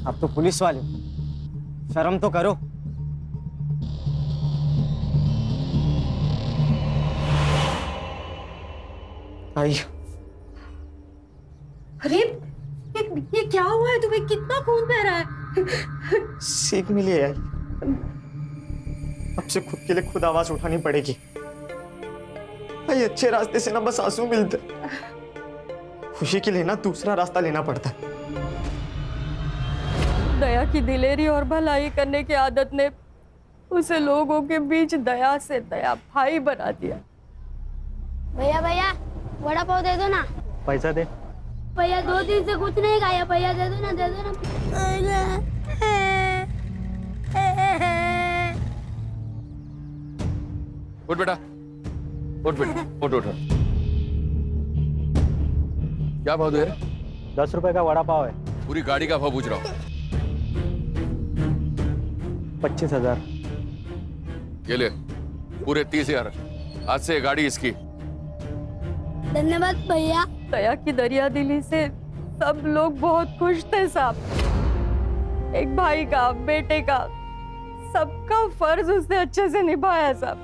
Speaker 23: अब तो पुलिस वाले हो, शर्म तो करो। आई,
Speaker 8: अरे ये क्या हुआ है तुम्हें? कितना खून बह रहा है?
Speaker 23: सीख मिली है आई। अब से खुद के लिए खुद आवाज उठानी पड़ेगी। भाई अच्छे रास्ते से ना बस आंसू मिलते, खुशी के लिए ना दूसरा रास्ता लेना पड़ता है।
Speaker 8: दया की दिलेरी और भलाई करने की आदत ने उसे लोगों के बीच दया से दया भाई बना दिया।
Speaker 2: भैया भैया वड़ा पाव दे दो ना।
Speaker 23: पैसा दे।
Speaker 2: भैया 2 दिन से कुछ नहीं खाया, भैया दे दो ना, दे दो ना।
Speaker 22: उठ बेटा, उठ बेटा, उठ उठ। क्या भाव दे रहे?
Speaker 14: 10 रुपए का वड़ा पाव है।
Speaker 22: पूरी गाड़ी का भाव पूछ रहा हूँ।
Speaker 14: 25,000।
Speaker 22: ये ले पूरे 30,000। आज से गाड़ी इसकी।
Speaker 2: धन्यवाद भैया।
Speaker 8: दया की दरिया दिली से सब लोग बहुत खुश थे साहब। एक भाई का, बेटे का, सबका फर्ज उसने अच्छे से निभाया साहब।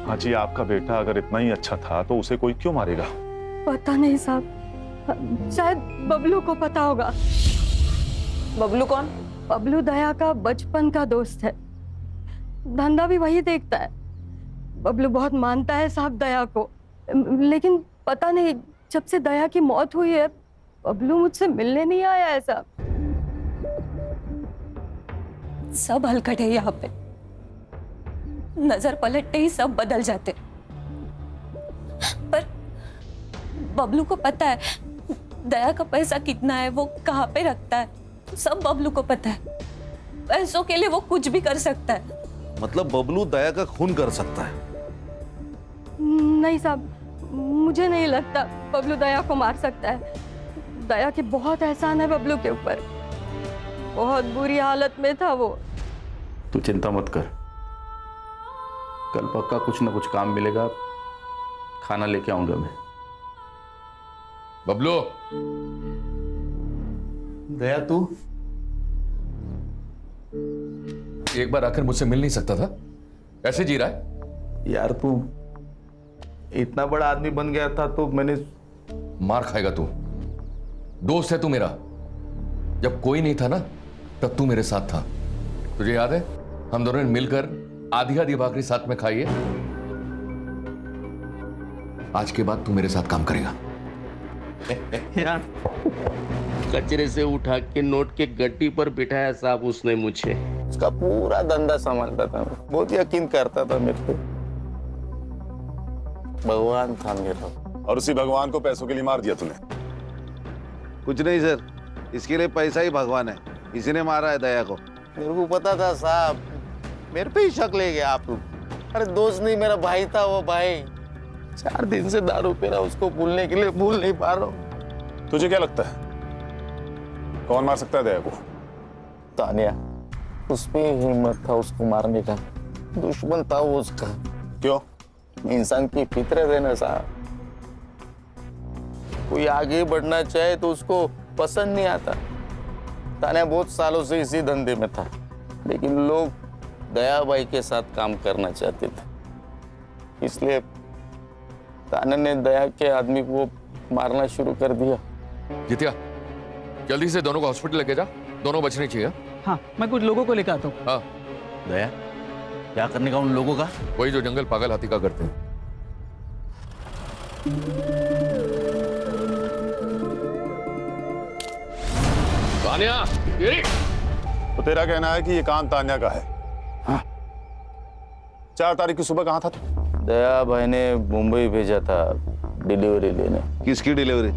Speaker 4: हाँ जी, आपका बेटा अगर इतना ही अच्छा था तो उसे कोई क्यों मारेगा?
Speaker 8: पता नहीं साहब, शायद बबलू को पता होगा।
Speaker 5: बबलू कौन?
Speaker 8: बबलू दया का बचपन का दोस्त है, धंधा भी वही देखता है। बबलू बहुत मानता है साहब दया को, लेकिन पता नहीं जब से दया की मौत हुई है बबलू मुझसे मिलने नहीं आया है साहब।
Speaker 24: सब हलकट है यहाँ पे, नजर पलटते ही सब बदल जाते। पर बबलू को पता है दया का पैसा कितना है, वो कहाँ पे रखता है, सब बबलू को पता है। पैसों के लिए वो कुछ भी कर सकता है।
Speaker 20: मतलब बबलू दया का खून कर सकता है?
Speaker 8: नहीं साहब, मुझे नहीं लगता बबलू दया को मार सकता है। दया के बहुत एहसान है बबलू के ऊपर, बहुत बुरी हालत में था वो।
Speaker 12: तू चिंता मत कर, कल पक्का कुछ ना कुछ काम मिलेगा, खाना लेके आऊंगा मैं।
Speaker 22: बबलू,
Speaker 12: दया तू
Speaker 22: एक बार आकर मुझसे मिल नहीं सकता था? कैसे जी रहा है?
Speaker 12: यार तू इतना बड़ा आदमी बन गया था तो मैंने।
Speaker 22: मार खाएगा तू, दोस्त है तू मेरा। जब कोई नहीं था ना तब तू मेरे साथ था। तुझे याद है हम दोनों ने मिलकर आधी आधी भाकरी साथ में खाई है। आज के बाद तू मेरे साथ काम करेगा।
Speaker 13: कचरे से उठा के नोट के गड्डी पर बिठाया साहब उसने मुझे। उसका पूरा धंधा संभालता था, बहुत यकीन करता था मेरे को। भगवान था मेरा।
Speaker 4: और उसी भगवान को पैसों के लिए मार दिया तूने?
Speaker 20: कुछ नहीं सर, इसके लिए पैसा ही भगवान है, इसी ने मारा है दया को।
Speaker 13: मेरे को पता था साहब, मेरे पे ही शक ले गया आप लोग। अरे दोस्त नहीं, मेरा भाई था वो भाई। 4 दिन से दारू पी रहा, उसको भूलने के लिए भूल नहीं पा रहा हूँ।
Speaker 4: तुझे क्या लगता है कौन मार सकता है दया को?
Speaker 13: तानिया, उसमें हिम्मत था उसको मारने का। दुश्मन था वो उसका।
Speaker 4: क्यों?
Speaker 13: इंसान की फितरत है ना साहब, कोई आगे बढ़ना चाहे तो उसको पसंद नहीं आता। तानिया बहुत सालों से इसी धंधे में था, लेकिन लोग दया भाई के साथ काम करना चाहते थे, इसलिए तान्या ने दया के आदमी को मारना शुरू कर दिया।
Speaker 22: जितिया, जल्दी से दोनों को हॉस्पिटल लेके जा, दोनों बचने चाहिए।
Speaker 1: हाँ, मैं कुछ लोगों को लेकर आता हूँ।
Speaker 22: हाँ।
Speaker 12: दया, क्या करने का उन लोगों का?
Speaker 22: वही जो जंगल पागल हाथी का करते हैं। तान्या, ये
Speaker 4: तो तेरा कहना है कि ये काम तान्या का है? हाँ। 4 तारीख की सुबह कहाँ था तू?
Speaker 13: दया भाई ने मुंबई भेजा था डिलीवरी लेने।
Speaker 20: किसकी डिलीवरी?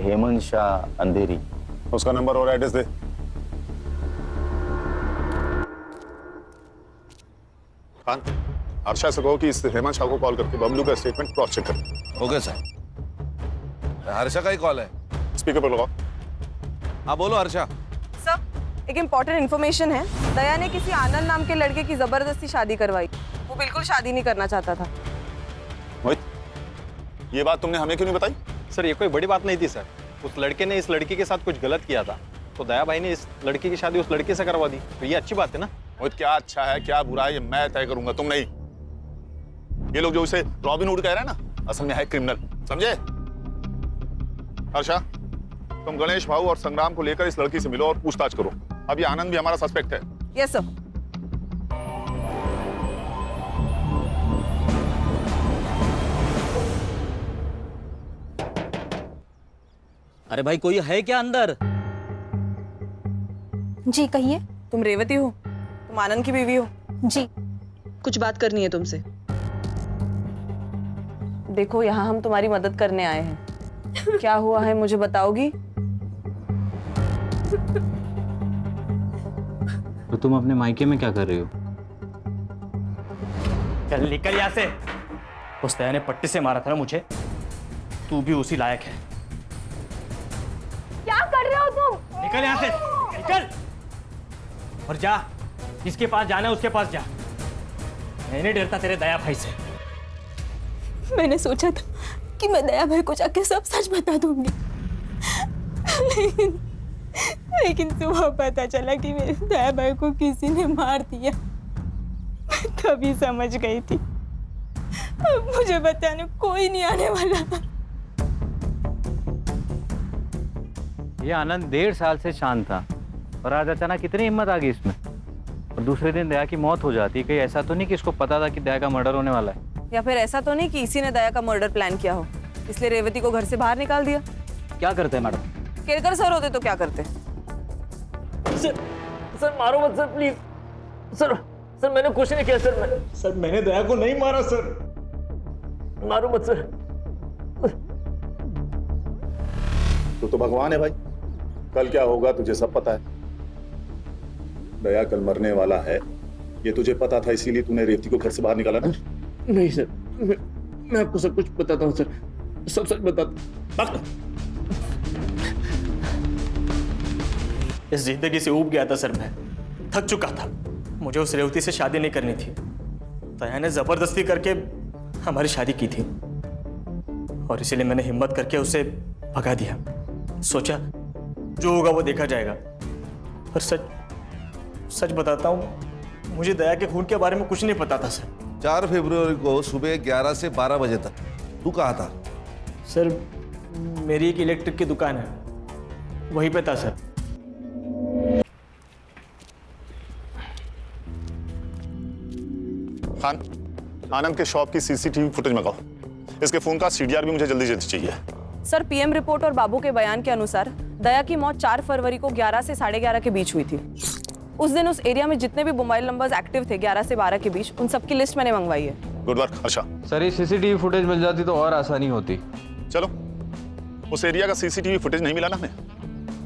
Speaker 13: हेमंत शाह अंधेरी।
Speaker 4: उसका नंबर और एड्रेस दे। खान, हर्षा से कहो कि इस हेमंत शाह को कॉल करके बबलू का स्टेटमेंट क्रॉस चेक कर।
Speaker 20: Okay sir. हर्षा का ही कॉल है।
Speaker 4: स्पीकर पर लगाओ।
Speaker 20: हाँ बोलो हर्षा।
Speaker 3: सर, एक इम्पोर्टेंट इन्फॉर्मेशन है। दया ने किसी आनंद नाम के लड़के की जबरदस्ती शादी करवाई। वो बिल्कुल शादी नहीं करना चाहता था।
Speaker 4: मोहित, ये बात तुमने हमें क्यों नहीं बताई?
Speaker 7: सर ये कोई बड़ी बात नहीं थी सर। उस लड़के ने इस लड़की के साथ कुछ गलत किया था, तो दया भाई ने इस लड़की की शादी उस लड़के से करवा दी। तो ये अच्छी बात है ना।
Speaker 4: मोहित, क्या अच्छा है क्या बुरा है ये मैं तय करूंगा, तुम नहीं। ये लोग जो इसे रॉबिन हुड कह रहे हैं ना, असल में है क्रिमिनल, समझे? हर्षा, तुम गणेश भाऊ और संग्राम को लेकर इस लड़की से मिलो और पूछताछ करो। अब ये आनंद भी हमारा सस्पेक्ट है।
Speaker 3: Yes sir.
Speaker 21: अरे भाई, कोई है क्या अंदर?
Speaker 16: जी कहिए।
Speaker 3: तुम रेवती हो? तुम आनंद की बीवी हो?
Speaker 16: जी।
Speaker 3: कुछ बात करनी है तुमसे। देखो, यहाँ हम तुम्हारी मदद करने आए हैं। क्या हुआ है मुझे बताओगी?
Speaker 21: तो तुम अपने मायके में क्या कर रही हो?
Speaker 1: चल निकल यहाँ से। उस दया ने पट्टी से मारा था ना मुझे, तू भी उसी लायक है।
Speaker 16: क्या कर रहे हो तुम?
Speaker 1: निकल यहाँ से, निकल और जा। जिसके पास जाना है उसके पास जा। मैं नहीं डरता तेरे दया भाई से।
Speaker 24: मैंने सोचा था कि मैं दया भाई को जाके सब सच बता दूंगी, लेकिन सुबह पता चला कि मेरे दया भाई को किसी ने मार दिया। मैं तभी समझ गई थी अब मुझे बताने कोई नहीं आने वाला।
Speaker 7: ये आनंद 1.5 साल से शांत था और आज अचानक कितनी हिम्मत आ गई इसमें। और दूसरे दिन दया की मौत हो जाती। कहीं ऐसा तो नहीं कि इसको पता था कि दया का मर्डर होने वाला है?
Speaker 3: या फिर ऐसा तो नहीं कि इसी ने दया का मर्डर प्लान किया हो, इसलिए रेवती को घर से बाहर निकाल दिया?
Speaker 21: क्या करते हैं मैडम?
Speaker 3: केरकर सर होते तो क्या करते?
Speaker 1: सर मारो मत सर, प्लीज। सर मैंने कुछ नहीं किया सर। मैंने दया को नहीं मारा सर। मारो मत सर।
Speaker 4: तू तो भगवान है भाई, कल क्या होगा तुझे सब पता है। दया कल मरने वाला है, ये तुझे पता था, इसीलिए तूने रेवती को घर से बाहर निकाला ना?
Speaker 15: नहीं सर, मैं आपको सब कुछ बताता हूँ सर, सब सच बताता।
Speaker 1: इस जिंदगी से ऊब गया था सर, मैं थक चुका था। मुझे उस रेवती से शादी नहीं करनी थी। दया ने जबरदस्ती करके हमारी शादी की थी और इसीलिए मैंने हिम्मत करके उसे भगा दिया। सोचा जो होगा वो देखा जाएगा। पर सच बताता हूँ, मुझे दया के खून के बारे में कुछ नहीं पता था सर।
Speaker 20: 4 फरवरी को सुबह 11 से 12 बजे तक तू कहाँ था?
Speaker 1: सर मेरी एक इलेक्ट्रिक की दुकान है, वहीं पे था सर।
Speaker 4: खान, आनंद के शॉप की सीसीटीवी फुटेज मंगाओ। इसके फोन का सीडीआर भी मुझे जल्दी जल्दी चाहिए।
Speaker 3: सर, पीएम रिपोर्ट और बाबू के बयान के अनुसार दया की मौत 4 फरवरी को 11 से 11:30 के बीच हुई थी। उस दिन उस एरिया में जितने भी मोबाइल नंबर्स एक्टिव थे 11 से 12 के बीच, उन सबकी लिस्ट मैंने मंगवाई है।
Speaker 4: Good work Harsha.
Speaker 7: सर ये सीसीटीवी फुटेज मिल जाती तो और आसानी होती।
Speaker 4: चलो, उस एरिया का सीसीटीवी फुटेज नहीं मिला ना हमें,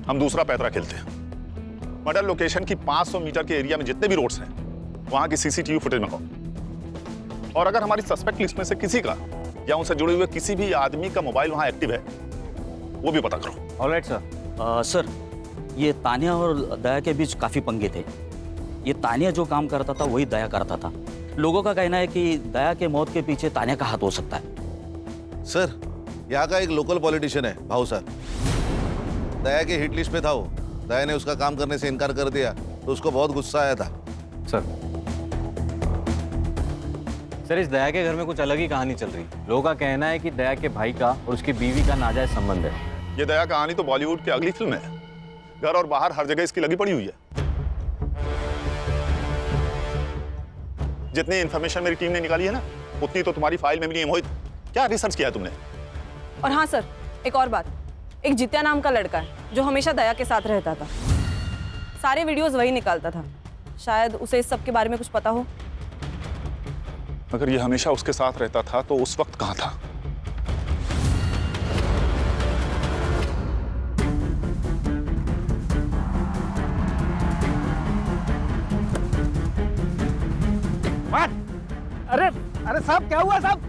Speaker 4: हम दूसरा पैतरा खेलते हैं। मर्डर लोकेशन की 500 मीटर के एरिया में जितने भी रोड्स हैं वहां की सीसीटीवी फुटेज मंगाओ। और अगर हमारी सस्पेक्ट लिस्ट में से किसी का या उनसे जुड़े हुए किसी भी आदमी का मोबाइल वहां एक्टिव है वो भी पता करो।
Speaker 7: Alright sir.
Speaker 21: सर ये तानिया और दया के बीच काफी पंगे थे। ये तानिया जो काम करता था वही दया करता था। लोगों का कहना है कि दया के मौत के पीछे तानिया का हाथ हो सकता है।
Speaker 20: सर यहाँ का एक लोकल पॉलिटिशियन है भाऊ सर, दया के हिट लिस्ट में था वो। दया ने उसका काम करने से इनकार कर दिया तो उसको बहुत गुस्सा आया था।
Speaker 7: सर इस दया के घर में कुछ अलग ही कहानी चल रही। लोगों का कहना है कि दया के भाई का और उसकी बीवी का नाजायज संबंध है।
Speaker 4: ये दया कहानी तो बॉलीवुड की अगली फिल्म है। घर और बाहर हर जगह इसकी लगी पड़ी हुई है। जितनी इंफॉर्मेशन मेरी टीम ने निकाली है ना, उतनी तो तुम्हारी फाइल में मिली है। मोहित, क्या रिसर्च किया है तुमने?
Speaker 3: और हाँ सर, एक और बात, एक जित्या नाम का लड़का है जो हमेशा दया के साथ रहता था। सारे वीडियोस वही निकालता था। शायद उसे इस सब के बारे में कुछ पता हो।
Speaker 4: अगर ये हमेशा उसके साथ रहता था तो उस वक्त कहाँ था?
Speaker 6: अरे अरे साहब, क्या हुआ साहब?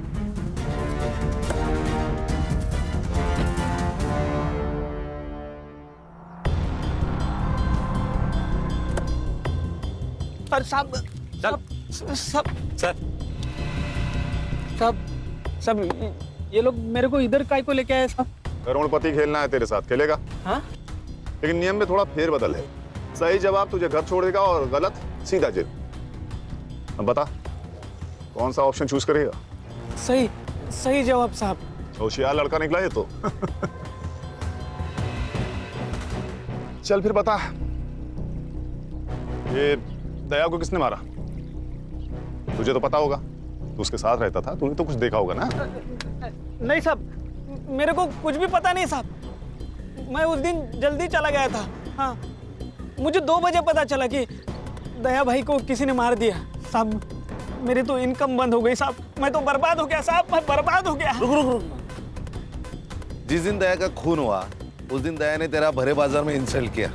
Speaker 6: अरे साहब सब ये लोग मेरे को इधर काय को लेके आए साहब?
Speaker 4: करोड़पति खेलना है तेरे साथ, खेलेगा?
Speaker 6: हाँ?
Speaker 4: लेकिन नियम में थोड़ा फेरबदल है। सही जवाब तुझे घर छोड़ देगा और गलत सीधा जेल। अब बता, कौन सा ऑप्शन चूज करेगा?
Speaker 6: सही जवाब साहब।
Speaker 4: होशियार लड़का निकला ये तो। चल फिर बता, ये दया को किसने मारा? तुझे तो पता होगा, तू उसके साथ रहता था, तूने तो कुछ देखा होगा ना?
Speaker 6: नहीं साहब, मेरे को कुछ भी पता नहीं साहब। मैं उस दिन जल्दी चला गया था। हाँ, मुझे 2 बजे पता चला कि दया भाई को किसी ने मार दिया साहब। मेरी तो इनकम बंद हो गई साहब। मैं तो बर्बाद हो गया साहब, मैं बर्बाद हो गया।
Speaker 20: रुक। जिस दिन दया का खून हुआ उस दिन दया ने तेरा भरे बाजार में इंसल्ट किया।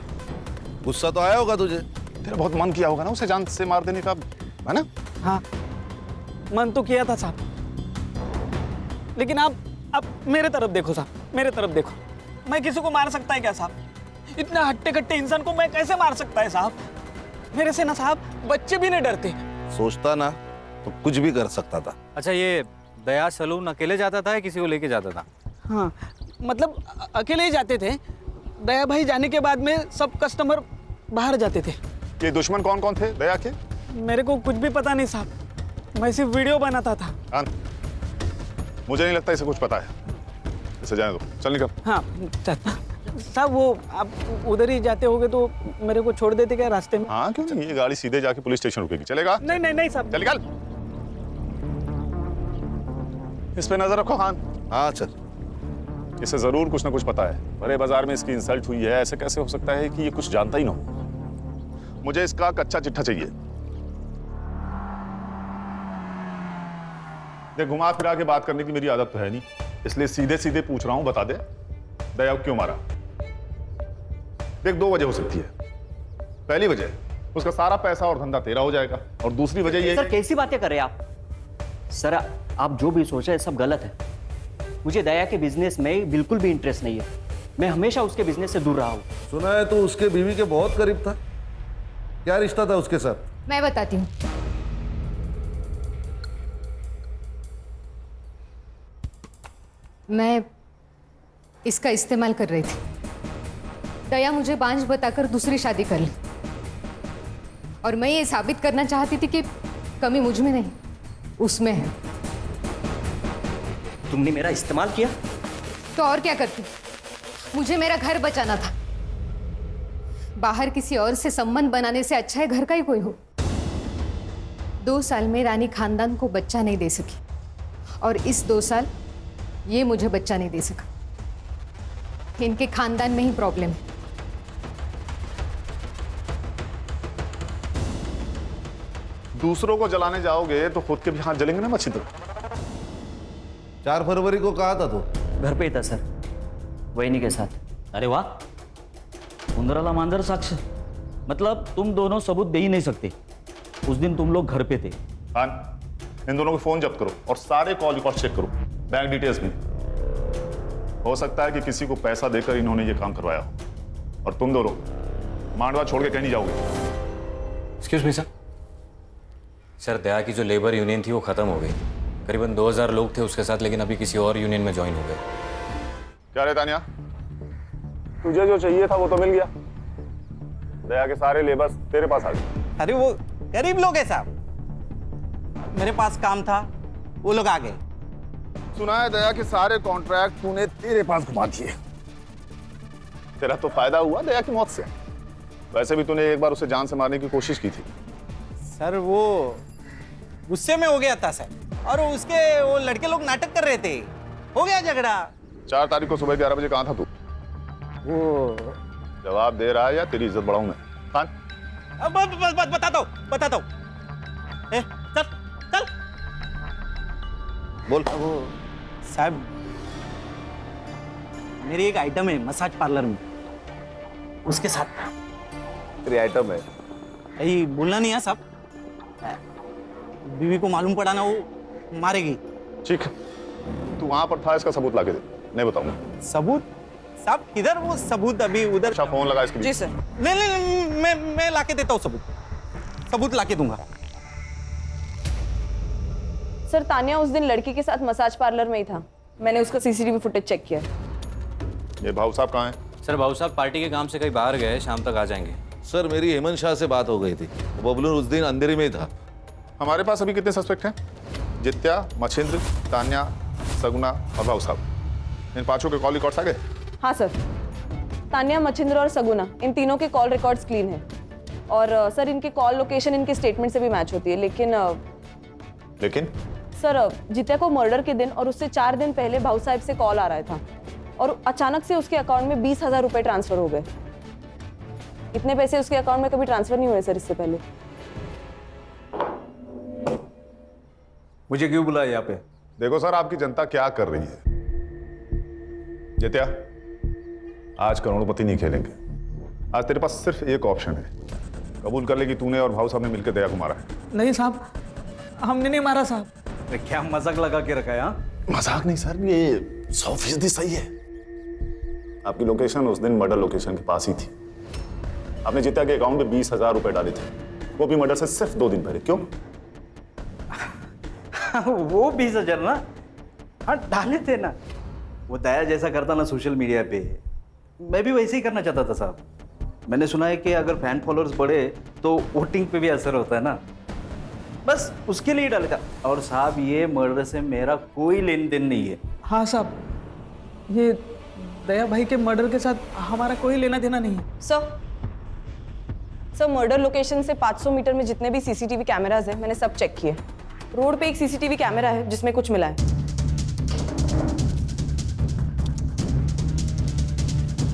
Speaker 20: गुस्सा तो आया होगा तुझे?
Speaker 4: तेरा बहुत मन किया होगा ना उसे जान से मार देने का, है ना?
Speaker 6: हाँ, मन तो किया था साहब। लेकिन आप मेरे तरफ देखो साहब, मेरे तरफ देखो। मैं किसी को मार सकता है क्या साहब? इतना हट्टे कट्टे इंसान को मैं कैसे मार सकता है साहब? मेरे से ना साहब बच्चे भी नहीं डरते।
Speaker 20: सोचता ना तो कुछ भी कर सकता था।
Speaker 7: अच्छा, ये दया सलून अकेले जाता था या किसी को लेके जाता था?
Speaker 6: हाँ, मतलब अकेले ही जाते थे। दया भाई जाने के बाद में सब कस्टमर बाहर जाते थे।
Speaker 4: ये दुश्मन कौन कौन थे दया के?
Speaker 6: मेरे को कुछ भी पता नहीं साहब, मैं सिर्फ वीडियो बनाता था।
Speaker 4: मुझे नहीं लगता इसे कुछ पता है। इसे जाने दो, चल निकल।
Speaker 6: हाँ साहब, वो आप उधर ही जाते होगे तो मेरे को छोड़ देते क्या रास्ते में?
Speaker 4: हाँ, क्यों नहीं? ये गाड़ी सीधे जाके पुलिस स्टेशन रुकेगी, चलेगा?
Speaker 6: नहीं साहब।
Speaker 4: चल निकल। इस पे नजर रखो खान।
Speaker 20: हाँ चल।
Speaker 4: इसे जरूर कुछ ना कुछ पता है। बड़े बाजार में इसकी इंसल्ट हुई है, ऐसे कैसे हो सकता है कि ये कुछ जानता ही ना हो? मुझे इसका कच्चा चिट्ठा चाहिए। देख, घुमा फिरा के बात करने की मेरी आदत तो है नहीं, इसलिए सीधे सीधे पूछ रहा हूं, बता दे दया को क्यों मारा? देख, 2 वजह हो सकती है। पहली वजह, उसका सारा पैसा और धंधा तेरा हो जाएगा, और दूसरी वजह ये।
Speaker 17: सर कैसी बातें कर रहे हैं आप? सर आप जो भी सोच रहे हैं सब गलत है। मुझे दया के बिजनेस में बिल्कुल भी इंटरेस्ट नहीं है। मैं हमेशा उसके बिजनेस से दूर रहा हूँ।
Speaker 20: सुना है तू उसके बीवी के बहुत करीब था। क्या रिश्ता था उसके साथ?
Speaker 9: मैं बताती हूँ। मैं इसका इस्तेमाल कर रही थी। दया मुझे बांझ बताकर दूसरी शादी कर ली, और मैं ये साबित करना चाहती थी कि कमी मुझ में नहीं उसमें है।
Speaker 17: तुमने मेरा इस्तेमाल किया?
Speaker 9: तो और क्या करती? मुझे मेरा घर बचाना था। बाहर किसी और से संबंध बनाने से अच्छा है घर का ही कोई हो। 2 साल में रानी खानदान को बच्चा नहीं दे सकी, और इस 2 साल ये मुझे बच्चा नहीं दे सका। इनके खानदान में ही प्रॉब्लम है।
Speaker 4: दूसरों को जलाने जाओगे तो खुद के भी हाथ जलेंगे ना मच्छी तरह।
Speaker 20: 4 फरवरी को कहा था तो?
Speaker 17: घर पे ही था सर, वहीनी के साथ।
Speaker 21: अरे वाह, उंदराला मांजर साक्ष। मतलब तुम दोनों सबूत दे ही नहीं सकते। उस दिन तुम लोग घर पे थे।
Speaker 4: हाँ, इन दोनों के फोन जब्त करो और सारे कॉल रिकॉर्ड चेक करो, बैंक डिटेल्स भी। हो सकता है कि किसी को पैसा देकर इन्होंने ये काम करवाया हो, और तुम दोनों मांडवा छोड़ के कहीं नहीं जाओगे।
Speaker 18: एक्सक्यूज मी सर, दया की जो लेबर यूनियन थी वो खत्म हो गई। करीबन 2000 लोग थे उसके साथ, लेकिन अभी किसी और यूनियन में ज्वाइन हो गए।
Speaker 4: क्या रे तानिया, तुझे जो चाहिए था वो तो मिल गया, दया के सारे लेबर्स तेरे पास आ गए।
Speaker 6: अरे वो गरीब लोग हैं साहब, मेरे पास काम था, वो लोग आ गए।
Speaker 4: सुना है दया के सारे कॉन्ट्रैक्ट तूने तेरे पास घुमा दिए। तेरा तो फायदा हुआ दया की मौत से। वैसे भी तूने एक बार उसे जान से मारने की कोशिश की थी।
Speaker 6: सर वो गुस्से में हो गया था सर, और उसके वो लड़के लोग नाटक कर रहे थे, हो गया झगड़ा।
Speaker 4: 4 तारीख को सुबह 11 बजे कहाँ था तू?
Speaker 6: वो
Speaker 4: जवाब दे रहा है या तेरी इज्जत बढ़ाऊं मैं? खान
Speaker 6: अब बताता हूँ। चल चल
Speaker 4: बोल।
Speaker 6: वो साहब मेरी एक आइटम है मसाज पार्लर में, उसके साथ था।
Speaker 4: तेरी आइटम है?
Speaker 6: यही बोलना नहीं है साहब, बीवी को मालूम पड़ा ना वो मारेगी।
Speaker 4: ठीक, तू वहां पर था, इसका सबूत लाके दे। नहीं बताऊंगा।
Speaker 6: सबूत? साहब किधर वो सबूत? अभी उधर।
Speaker 4: अच्छा फोन लगा इसके।
Speaker 3: जी सर।
Speaker 6: नहीं, मैं लाके देता हूँ सबूत लाके दूंगा।
Speaker 3: सर तानिया उस दिन लड़की के साथ मसाज पार्लर में ही था, मैंने उसका सीसीटीवी फुटेज चेक किया।
Speaker 4: ये भाऊ साहब कहाँ हैं?
Speaker 18: सर भाऊ साहब पार्टी के काम से कहीं बाहर गए, शाम तक आ जाएंगे।
Speaker 20: सर मेरी हेमंत शाह से बात हो गई थी, बबलू उस दिन अंधेरे में ही था।
Speaker 4: हमारे पास अभी कितने सस्पेक्ट हैं? जित्या, मच्छिंद्र, तान्या, सगुना और भाऊ साहब। इन 5 के कॉल रिकॉर्ड्स आ गए?
Speaker 3: हाँ सर, तान्या, मच्छिंद्र और सगुना, इन तीनों के कॉल रिकॉर्ड्स क्लीन है। और सर इनके कॉल लोकेशन इनके स्टेटमेंट से भी मैच होती है। लेकिन सर जित्या को मर्डर के दिन और उससे 4 दिन पहले भाऊ साहब से कॉल आ रहा था, और अचानक से उसके अकाउंट में 20,000 रुपए ट्रांसफर हो गए। इतने पैसे उसके अकाउंट में कभी ट्रांसफर नहीं हुए सर इससे पहले।
Speaker 7: मुझे क्यों बुलाया यहाँ पे?
Speaker 4: देखो सर, आपकी जनता क्या कर रही है। जित्या, आज करोड़पति नहीं खेलेंगे। आज तेरे पास सिर्फ एक ऑप्शन है। कबूल कर ले कि तूने और भाऊ साहब ने मिलकर दया को मारा है।
Speaker 6: नहीं साहब, हमने नहीं मारा साहब।
Speaker 7: क्या मजाक लगा के रखा है? हाँ
Speaker 4: मजाक नहीं सर, ये 100% सही है। आपकी लोकेशन उस दिन मर्डर लोकेशन के पास ही थी। आपने जित्या के अकाउंट में 20,000 रुपए डाले थे, वो भी मर्डर से सिर्फ 2 दिन पहले। क्यों?
Speaker 7: वो 20,000 ना, हाँ डाले थे ना। वो दया जैसा करता ना सोशल मीडिया पे, मैं भी वैसे ही करना चाहता था साहब। मैंने सुना है कि अगर फैन फॉलोअर्स बढ़े तो वोटिंग पे भी असर होता है ना, बस उसके लिए डाले था। और साहब ये मर्डर से मेरा कोई लेन देन नहीं है।
Speaker 6: हाँ साहब, ये दया भाई के मर्डर के साथ हमारा कोई लेना देना नहीं है।
Speaker 3: सर मर्डर लोकेशन से 500 मीटर में जितने भी सीसीटीवी कैमराज है मैंने सब चेक किए। रोड पे एक सीसीटीवी कैमरा है जिसमें कुछ मिला है।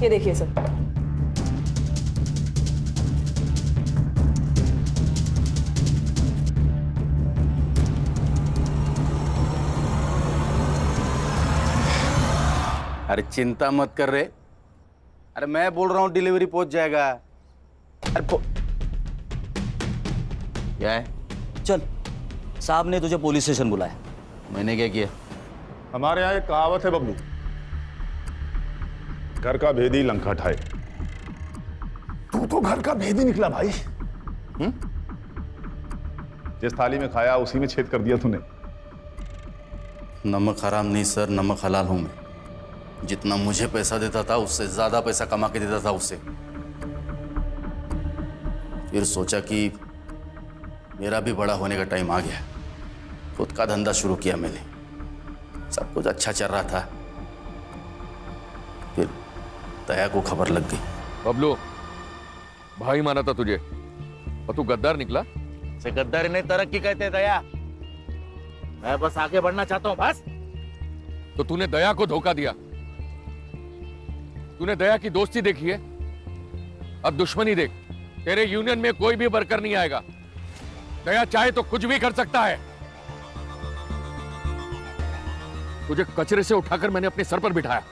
Speaker 3: ये देखिए सर।
Speaker 12: अरे चिंता मत कर रे। अरे मैं बोल रहा हूँ डिलीवरी पहुंच जाएगा। अरे
Speaker 21: क्या है? चल, साहब ने तुझे पुलिस स्टेशन बुलाया।
Speaker 12: मैंने क्या किया?
Speaker 4: हमारे यहाँ एक कहावत है बब्लू, घर का भेदी लंका ठाए। तू तो घर का भेदी निकला भाई। जिस थाली में खाया उसी में छेद कर दिया तूने।
Speaker 12: नमक हराम नहीं सर, नमक हलाल हूं मैं। जितना मुझे पैसा देता था उससे ज्यादा पैसा कमा के देता था उससे। फिर सोचा कि मेरा भी बड़ा होने का टाइम आ गया। खुद का धंधा शुरू किया मैंने। सब कुछ अच्छा चल रहा था, फिर दया को खबर लग गई।
Speaker 22: बबलू, भाई माना था तुझे और तू गद्दार निकला।
Speaker 12: से गद्दारी नहीं, तरक्की कहते दया। मैं बस आगे बढ़ना चाहता हूं बस।
Speaker 22: तो तूने दया को धोखा दिया। तूने दया की दोस्ती देखी है, अब दुश्मनी देख। तेरे यूनियन में कोई भी वर्कर नहीं आएगा। दया चाहे तो कुछ भी कर सकता है। तुझे कचरे से उठाकर मैंने अपने सर पर बिठाया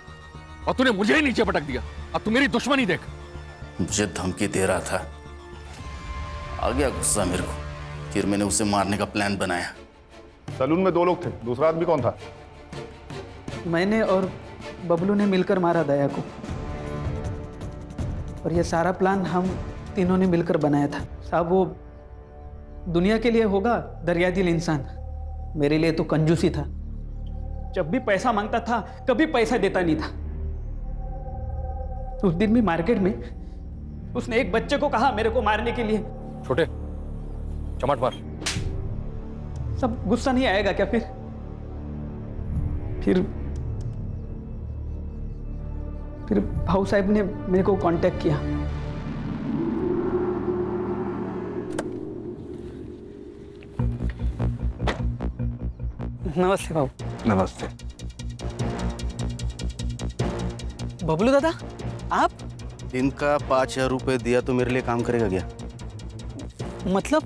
Speaker 22: और तूने मुझे ही नीचे पटक दिया। अब तू मेरी दुश्मनी देख।
Speaker 12: मुझे धमकी दे रहा था, आ गया गुस्सा मेरे को। फिर मैंने उसे मारने का प्लान बनाया।
Speaker 4: सलून में 2 लोग थे, दूसरा आदमी कौन था?
Speaker 6: मैंने और बबलू ने मिलकर मारा दया को, और ये सारा प्लान हम तीनों ने मिलकर बनाया था। साहब वो दुनिया के लिए होगा दरियादिल इंसान, मेरे लिए तो कंजूसी था। जब भी पैसा मांगता था कभी पैसा देता नहीं था। उस दिन भी मार्केट में उसने एक बच्चे को कहा मेरे को मारने के लिए।
Speaker 22: छोटे चमट मार।
Speaker 6: सब गुस्सा नहीं आएगा क्या फिर भाऊ साहब ने मेरे को कांटेक्ट किया। नमस्ते भाऊ।
Speaker 7: नमस्ते।
Speaker 6: बबलू दादा आप?
Speaker 12: दिन का 5,000 रुपए दिया तो मेरे लिए काम करेगा क्या?
Speaker 6: मतलब?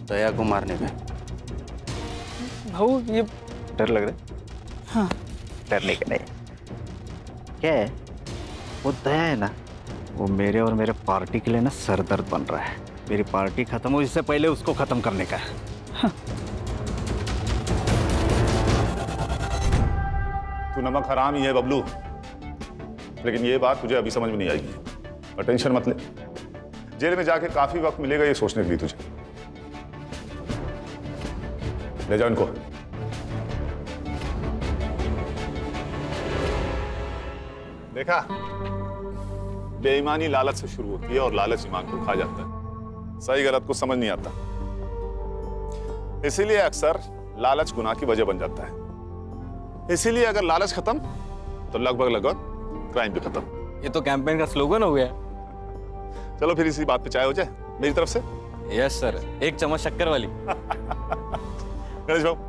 Speaker 12: दया को मारने में।
Speaker 6: भाऊ ये
Speaker 7: डर लग रहा है?
Speaker 6: हाँ।
Speaker 7: डरने का नहीं। क्या है? वो दया है ना, वो मेरे और मेरे पार्टी के लिए ना सरदर्द बन रहा है। मेरी पार्टी खत्म हो इससे पहले उसको खत्म करने का है।
Speaker 6: हाँ।
Speaker 4: तू नमक हराम ही है बबलू, लेकिन ये बात तुझे अभी समझ में नहीं आएगी। और टेंशन मत ले, जेल में जाके काफी वक्त मिलेगा ये सोचने के लिए तुझे। ले जाओ इनको। देखा, बेईमानी लालच से शुरू होती है और लालच ईमान को खा जाता है। सही गलत को समझ नहीं आता, इसीलिए अक्सर लालच गुनाह की वजह बन जाता है। इसीलिए अगर लालच खत्म तो लगभग क्राइम भी खत्म।
Speaker 18: ये तो कैंपेन का स्लोगन हो गया।
Speaker 4: चलो फिर इसी बात पे चाय हो जाए मेरी तरफ से।
Speaker 18: यस सर, एक चम्मच शक्कर वाली।
Speaker 4: गणेश बाबू